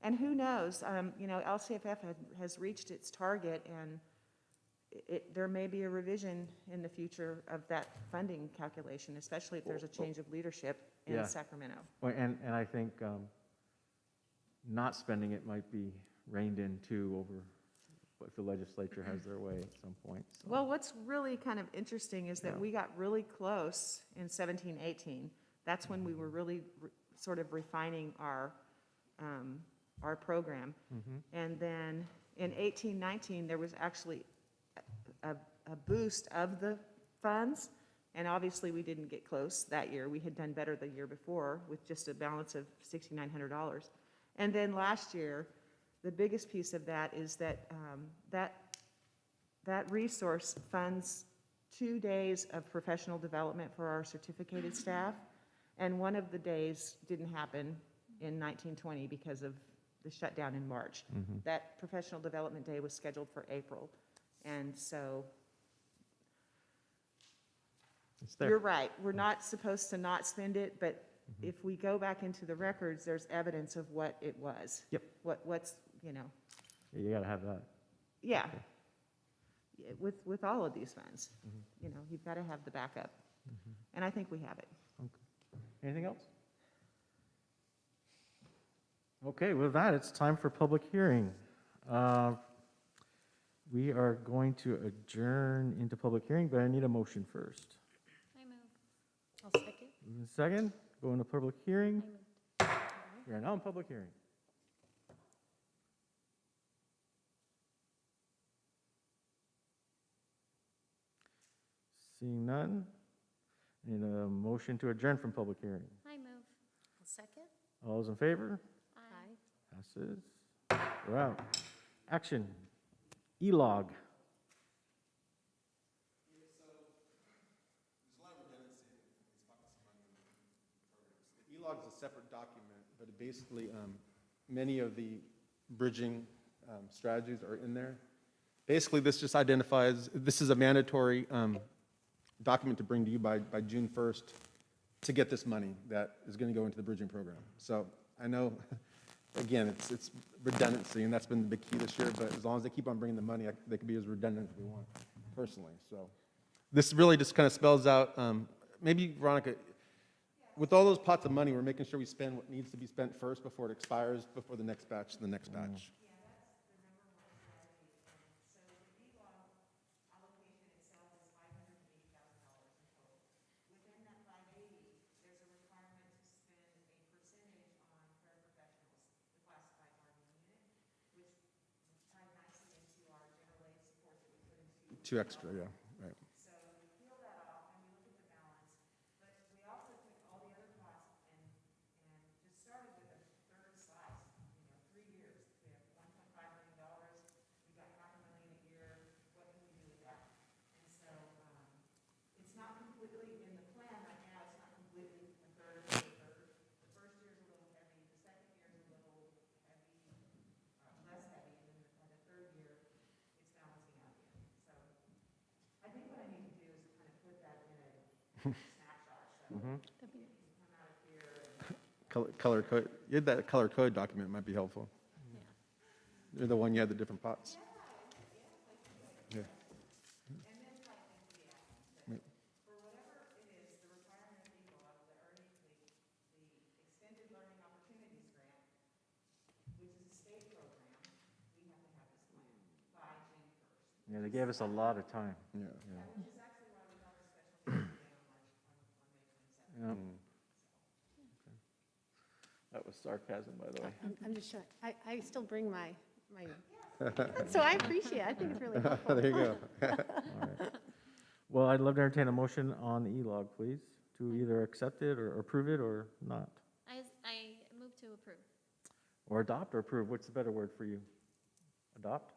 and who knows, LCFF has reached its target, and there may be a revision in the future of that funding calculation, especially if there's a change of leadership in Yeah. Sacramento. Well, and I think not spending it might be reined in too over if the legislature has their way at some point. So. Well, what's really kind of interesting is that Yeah. we got really close in 17-18. That's when we were really sort of refining our program. And then in 18-19, there was actually a boost of the funds. And obviously, we didn't get close that year. We had done better the year before with just a balance of $6,900. And then last year, the biggest piece of that is that that resource funds 2 days of professional development for our certificated staff. And one of the days didn't happen in 1920 because of the shutdown in March. That professional development day was scheduled for April. And so It's there. you're right, we're not supposed to not spend it, but if we go back into the records, there's evidence of what it was. Yep. What's, Yeah, you gotta have that. yeah. Yeah, with all of these funds, you've got to have the backup. And I think we have it. Anything else? Okay, with that, it's time for public hearing. We are going to adjourn into public hearing, but I need a motion first. I move. I'll second. Second, go into public hearing. We are now in public hearing. Seeing none, I need a motion to adjourn from public hearing. I move. I'll second. All those in favor? Aye. Passes. We're out. Action. E-log. E-log is a separate document, but it basically, many of the bridging strategies are in there. Basically, this just identifies, this is a mandatory document to bring to you by June 1st to get this money that is going to go into the bridging program. So I know, again, it's redundancy, and that's been the big key this year, but as long as they keep on bringing the money, they can be as redundant as we want, personally. So this really just kind of spells out, maybe, Veronica, with all those pots of money, we're making sure we spend what needs to be spent first before it expires, before the next batch, the next batch. Two extra, yeah, right. So we peel that off and we look at the balance, but we also took all the other costs and just started with a third slice, 3 years. We have $1.5 million, we got $500,000 a year, what can we do with that? And so it's not completely in the plan right now, it's not completely a third. The first year is a little heavy, the second year is a little heavy, less heavy, and then by the third year, it's balancing out again. So I think what I need to do is kind of put that in a snapshot, so That'd be nice. come out of here and, Color code, you had that color code document, might be helpful. They're the one you had the different pots. Yeah. for whatever it is, the requirement of ELOG, the Extended Learning Opportunities Grant, which is a state program, we have to have this plan by June 1st. Yeah, they gave us a lot of time. Yeah. Which is actually why we held a special meeting today on May 27th. Yeah. That was so sarcasm, by the way. I'm just shy. I still bring my, so I appreciate it. I think it's really helpful. There you go. Well, I'd love to entertain a motion on the E-log, please, to either accept it or approve it or not. I move to approve. Or adopt or approve, what's the better word for you? Adopt?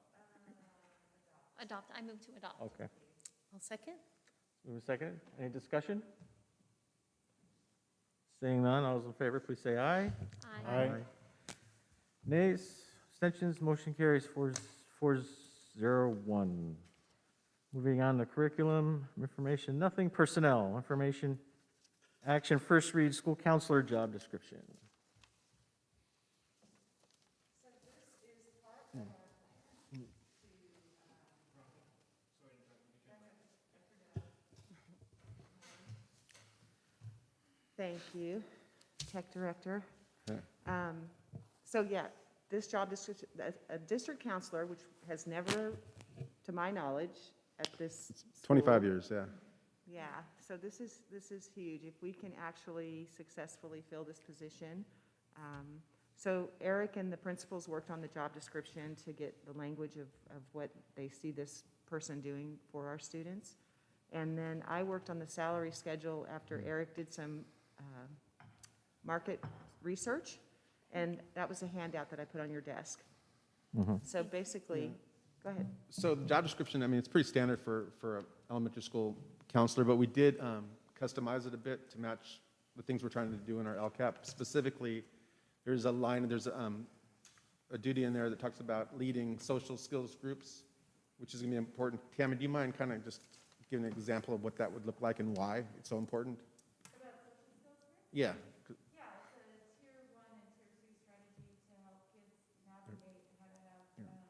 Adopt, I move to adopt. Okay. I'll second. Move a second. Any discussion? Seeing none, all those in favor, please say aye. Aye. Nays, abstentions, motion carries 401. Moving on to curriculum, information, nothing, personnel, information, action, first read, school counselor job description. Thank you, Tech Director. So yeah, this job description, a district counselor, which has never, to my knowledge, at this 25 school. years, yeah. Yeah, so this is huge, if we can actually successfully fill this position. So Eric and the principals worked on the job description to get the language of what they see this person doing for our students. And then I worked on the salary schedule after Eric did some market research, and that was a handout that I put on your desk. So basically, go ahead. So the job description, I mean, it's pretty standard for an elementary school counselor, but we did customize it a bit to match the things we're trying to do in our LCAP. Specifically, there's a line, there's a duty in there that talks about leading social skills groups, which is going to be important. Tammy, do you mind kind of just giving an example of what that would look like and why it's so important? About social skills group? Yeah. Yeah, it's a tier 1 and tier 2 strategy to help kids navigate how to have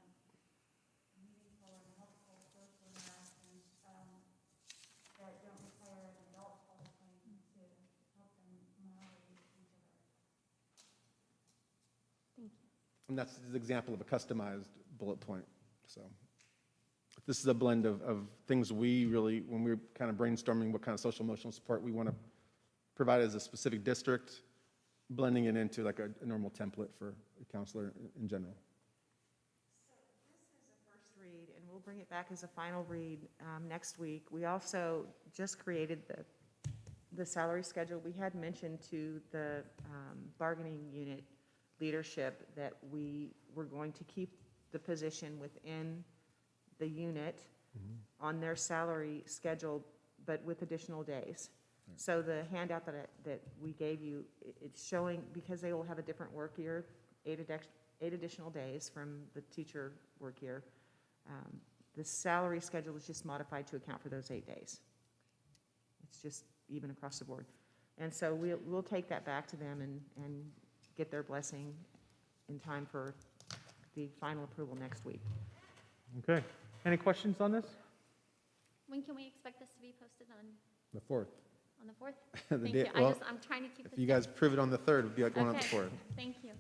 meaningful and helpful social interactions that don't require an adult all the time to help them navigate each other. Thank you. And that's an example of a customized bullet point. So this is a blend of things we really, when we're kind of brainstorming what kind of social emotional support we want to provide as a specific district, blending it into like a normal template for a counselor in general. So this is a first read, and we'll bring it back as a final read next week. We also just created the salary schedule. We had mentioned to the bargaining unit leadership that we were going to keep the position within the unit on their salary schedule, but with additional days. So the handout that we gave you, it's showing, because they will have a different work year, 8 additional days from the teacher work year, the salary schedule is just modified to account for those 8 days. It's just even across the board. And so we'll take that back to them and get their blessing in time for the final approval next week. Okay. Any questions on this? When can we expect this to be posted on The 4th. the 4th? The Thank day- you. well, I'm trying to keep If this. you guys prove it on the 3rd, it would be like going on the Okay. 4th. Thank you.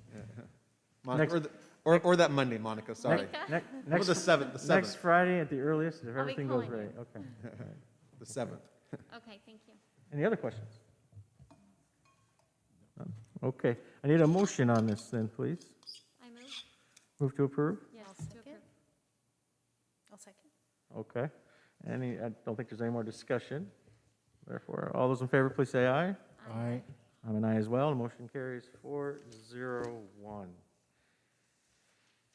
Monica, or that Monday, Monica, sorry. Monica? How about the 7th? The 7th. Next Friday at the earliest, if I'll be everything goes calling right. you. Okay. The 7th. Okay, thank you. Any other questions? None? Okay. I need a motion on this then, please. I move? Move to approve? Yes, I'll to second. approve. I'll second. Okay. I don't think there's any more discussion. Therefore, all those in favor, please say aye. Aye. I'm an aye as well. The motion carries 401.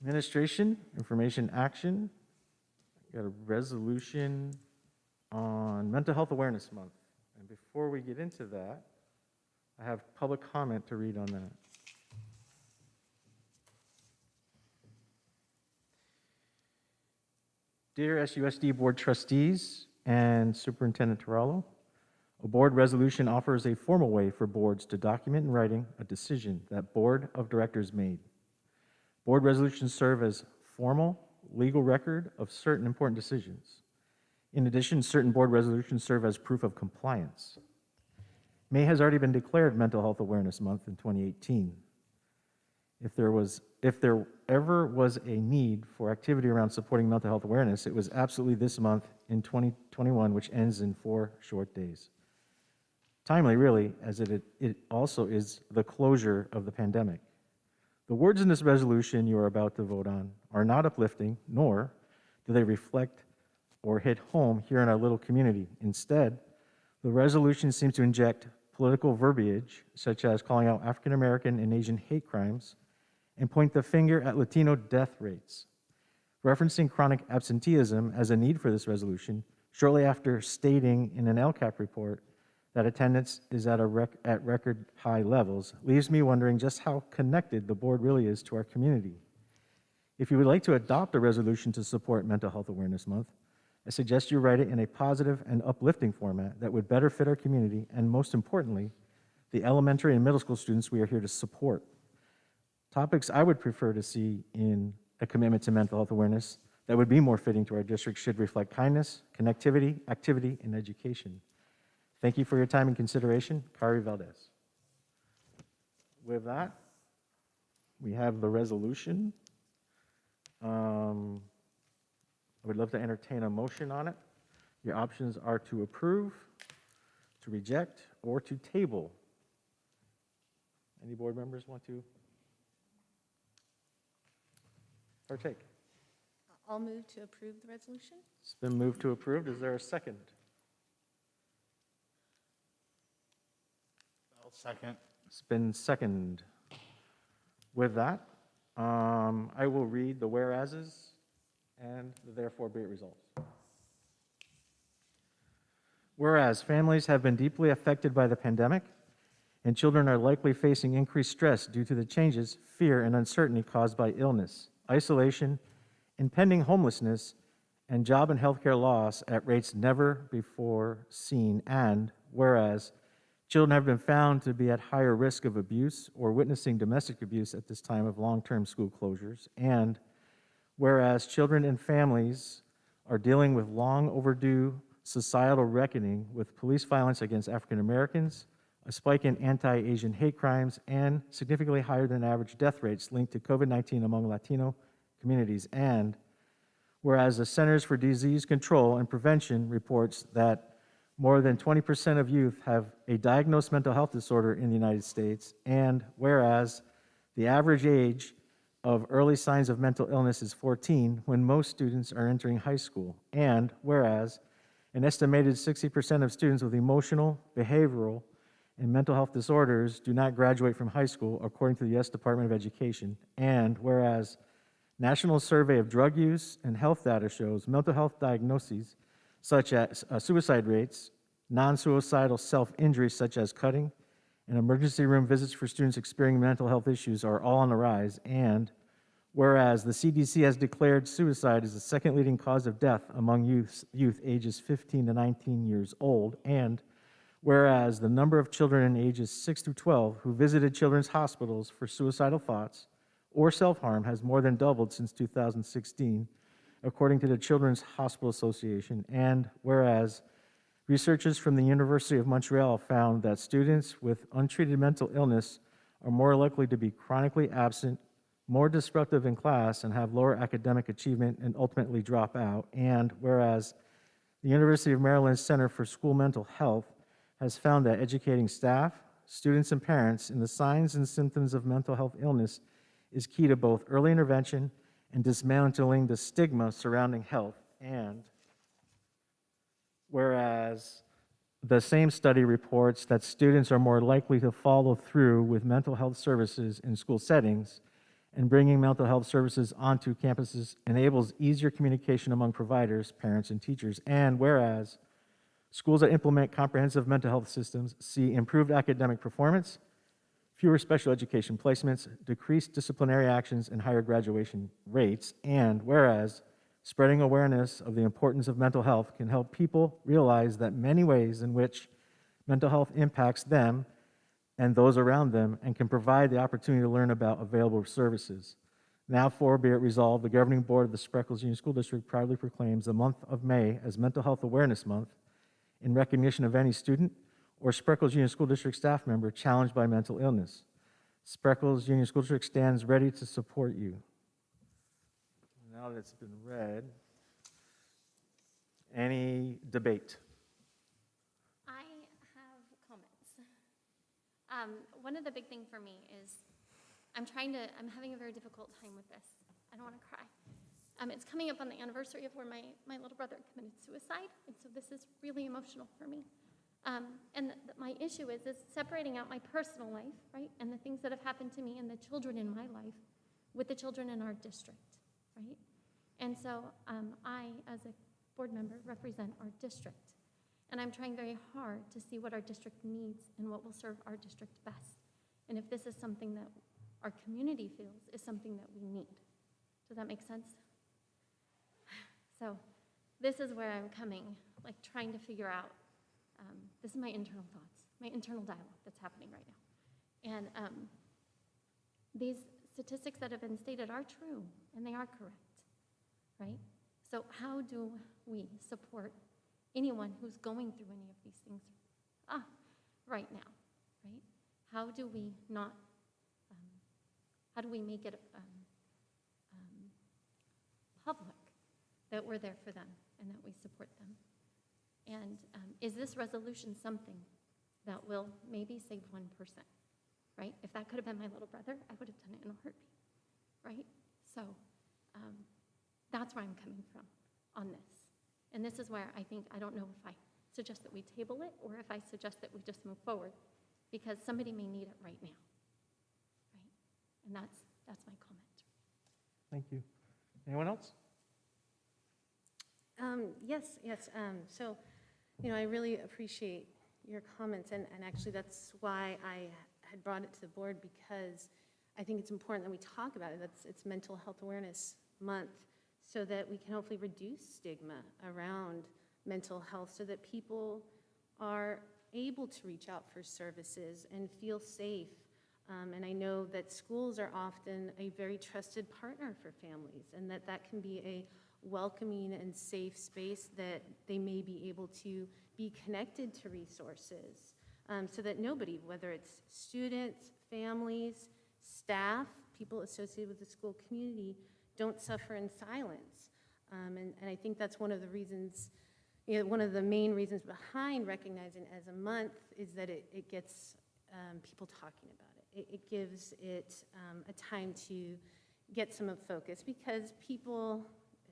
Administration, information action. Got a resolution on Mental Health Awareness Month. And before we get into that, I have public comment to read on that. Dear SUSD Board Trustees and Superintendent Tarallo, a board resolution offers a formal way for boards to document in writing a decision that Board of Directors made. Board resolutions serve as formal legal record of certain important decisions. In addition, certain board resolutions serve as proof of compliance. May has already been declared Mental Health Awareness Month in 2018. If there ever was a need for activity around supporting mental health awareness, it was absolutely this month in 2021, which ends in 4 short days. Timely, really, as it also is the closure of the pandemic. The words in this resolution you are about to vote on are not uplifting, nor do they reflect or hit home here in our little community. Instead, the resolution seems to inject political verbiage, such as calling out African American and Asian hate crimes, and point the finger at Latino death rates. Referencing chronic absenteeism as a need for this resolution, shortly after stating in an LCAP report that attendance is at record high levels, leaves me wondering just how connected the board really is to our community. If you would like to adopt a resolution to support Mental Health Awareness Month, I suggest you write it in a positive and uplifting format that would better fit our community and, most importantly, the elementary and middle school students we are here to support. Topics I would prefer to see in a commitment to mental health awareness that would be more fitting to our district should reflect kindness, connectivity, activity, and education. Thank you for your time and consideration. Kari Valdez. With that, we have the resolution. I would love to entertain a motion on it. Your options are to approve, to reject, or to table. Any board members want to partake? I'll move to approve the resolution. It's been moved to approve. Is there a second? I'll second. It's been seconded. With that, I will read the whereases and the therefore be it resolved. Whereas families have been deeply affected by the pandemic and children are likely facing increased stress due to the changes, fear, and uncertainty caused by illness, isolation, impending homelessness, and job and healthcare loss at rates never before seen, and whereas children have been found to be at higher risk of abuse or witnessing domestic abuse at this time of long-term school closures, and whereas children and families are dealing with long overdue societal reckoning with police violence against African Americans, a spike in anti-Asian hate crimes, and significantly higher than average death rates linked to COVID-19 among Latino communities, and whereas the Centers for Disease Control and Prevention reports that more than 20% of youth have a diagnosed mental health disorder in the United States, and whereas the average age of early signs of mental illness is 14 when most students are entering high school, and whereas an estimated 60% of students with emotional, behavioral, and mental health disorders do not graduate from high school, according to the U.S. Department of Education, and whereas National Survey of Drug Use and Health data shows mental health diagnoses such as suicide rates, non-suicidal self-injury such as cutting, and emergency room visits for students experiencing mental health issues are all on the rise, and whereas the CDC has declared suicide as the second leading cause of death among youth ages 15 to 19 years old, and whereas the number of children in ages 6 to 12 who visited children's hospitals for suicidal thoughts or self-harm has more than doubled since 2016, according to the Children's Hospital Association, and whereas researchers from the University of Montreal found that students with untreated mental illness are more likely to be chronically absent, more disruptive in class, and have lower academic achievement and ultimately drop out, and whereas the University of Maryland Center for School Mental Health has found that educating staff, students, and parents in the signs and symptoms of mental health illness is key to both early intervention and dismantling the stigma surrounding health, and whereas the same study reports that students are more likely to follow through with mental health services in school settings, and bringing mental health services onto campuses enables easier communication among providers, parents, and teachers, and whereas schools that implement comprehensive mental health systems see improved academic performance, fewer special education placements, decreased disciplinary actions, and higher graduation rates, and whereas spreading awareness of the importance of mental health can help people realize that many ways in which mental health impacts them and those around them, and can provide the opportunity to learn about available services. Now, be it resolved, the governing board of the Spreckels Union School District proudly proclaims the month of May as Mental Health Awareness Month in recognition of any student or Spreckels Union School District staff member challenged by mental illness. Spreckels Union School District stands ready to support you. Now that it's been read, any debate? I have comments. One of the big things for me is I'm having a very difficult time with this. I don't want to cry. It's coming up on the anniversary of where my little brother committed suicide, and so this is really emotional for me. My issue is separating out my personal life, right, and the things that have happened to me and the children in my life with the children in our district, right? And so I, as a board member, represent our district, and I'm trying very hard to see what our district needs and what will serve our district best, and if this is something that our community feels is something that we need. Does that make sense? So this is where I'm coming, like trying to figure out, this is my internal thoughts, my internal dialogue that's happening right now. And these statistics that have been stated are true, and they are correct, right? So how do we support anyone who's going through any of these things right now, right? How do we not, how do we make it public that we're there for them and that we support them? And is this resolution something that will maybe save one person, right? If that could have been my little brother, I would have done it in a heartbeat, right? So that's where I'm coming from on this. And this is where I don't know if I suggest that we table it or if I suggest that we just move forward, because somebody may need it right now, right? And that's my comment. Thank you. Anyone else? Yes. So, I really appreciate your comments, and actually that's why I had brought it to the board, because I think it's important that we talk about it. It's Mental Health Awareness Month, so that we can hopefully reduce stigma around mental health, so that people are able to reach out for services and feel safe. And I know that schools are often a very trusted partner for families, and that can be a welcoming and safe space that they may be able to be connected to resources, so that nobody, whether it's students, families, staff, people associated with the school community, don't suffer in silence. And I think that's one of the reasons, one of the main reasons behind recognizing it as a month is that it gets people talking about it. It gives it a time to get some of focus, because people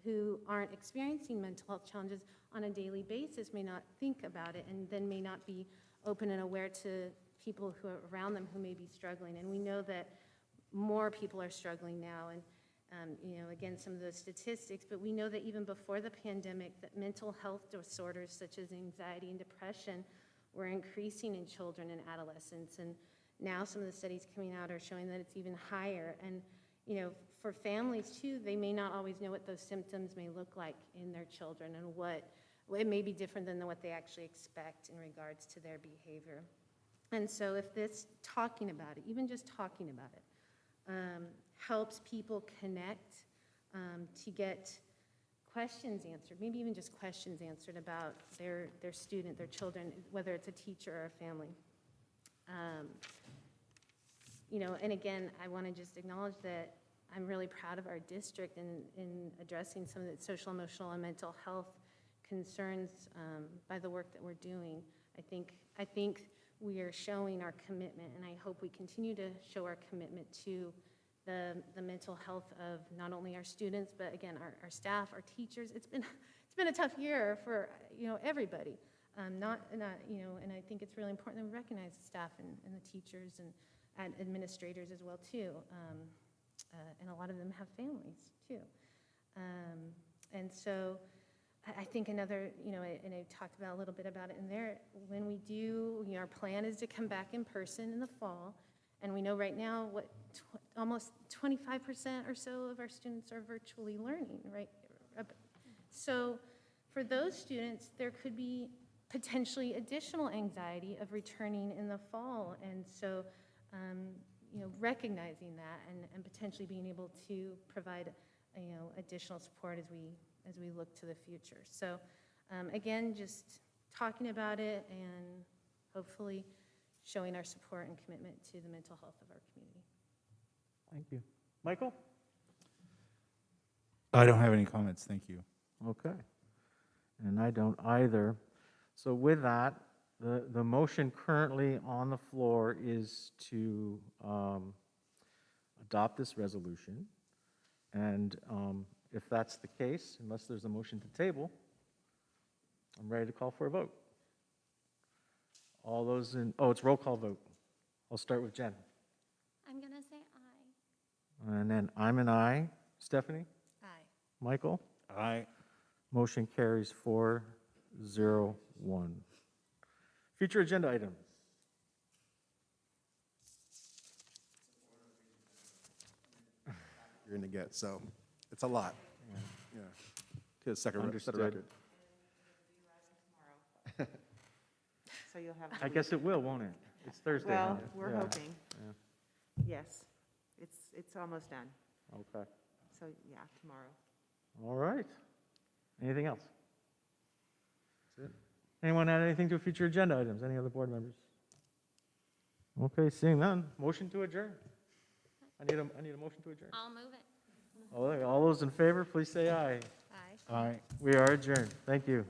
who aren't experiencing mental health challenges on a daily basis may not think about it, and then may not be open and aware to people who are around them who may be struggling. And we know that more people are struggling now, and again, some of those statistics, but we know that even before the pandemic, that mental health disorders such as anxiety and depression were increasing in children and adolescents. And now some of the studies coming out are showing that it's even higher. And for families too, they may not always know what those symptoms may look like in their children, and it may be different than what they actually expect in regards to their behavior. And so if this talking about it, even just talking about it, helps people connect to get questions answered, maybe even just questions answered about their student, their children, whether it's a teacher or a family. And again, I want to just acknowledge that I'm really proud of our district in addressing some of the social, emotional, and mental health concerns by the work that we're doing. I think we are showing our commitment, and I hope we continue to show our commitment to the mental health of not only our students, but again, our staff, our teachers. It's been a tough year for everybody. And I think it's really important that we recognize the staff and the teachers and administrators as well too. And a lot of them have families too. And so I think another, and I talked about a little bit about it in there, when we do, our plan is to come back in person in the fall. And we know right now almost 25% or so of our students are virtually learning, right? So for those students, there could be potentially additional anxiety of returning in the fall. And so, recognizing that and potentially being able to provide, additional support as we look to the future. So, again, just talking about it and hopefully showing our support and commitment to the mental health of our community. Thank you. Michael? I don't have any comments, thank you. Okay. And I don't either. So with that, the motion currently on the floor is to adopt this resolution. And if that's the case, unless there's a motion to table, I'm ready to call for a vote. All those in, oh, it's roll call vote. I'll start with Jen. I'm going to say aye. And then I'm an aye. Stephanie? Aye. Michael? Aye. Motion carries 4-0-1. Future agenda items. You're going to get, so it's a lot. Yeah. To set a Understood. record. So you'll have. I guess it will, won't it? It's Thursday. Well, huh? we're Yeah. hoping. Yeah. Yes, it's almost done. Okay. So, yeah, tomorrow. All right. Anything else? That's it. Anyone add anything to future agenda items? Any other board members? Okay, seeing none. Motion to adjourn. I need a motion to adjourn. I'll move it. All those in favor, please say aye. Aye. We are adjourned. Thank you.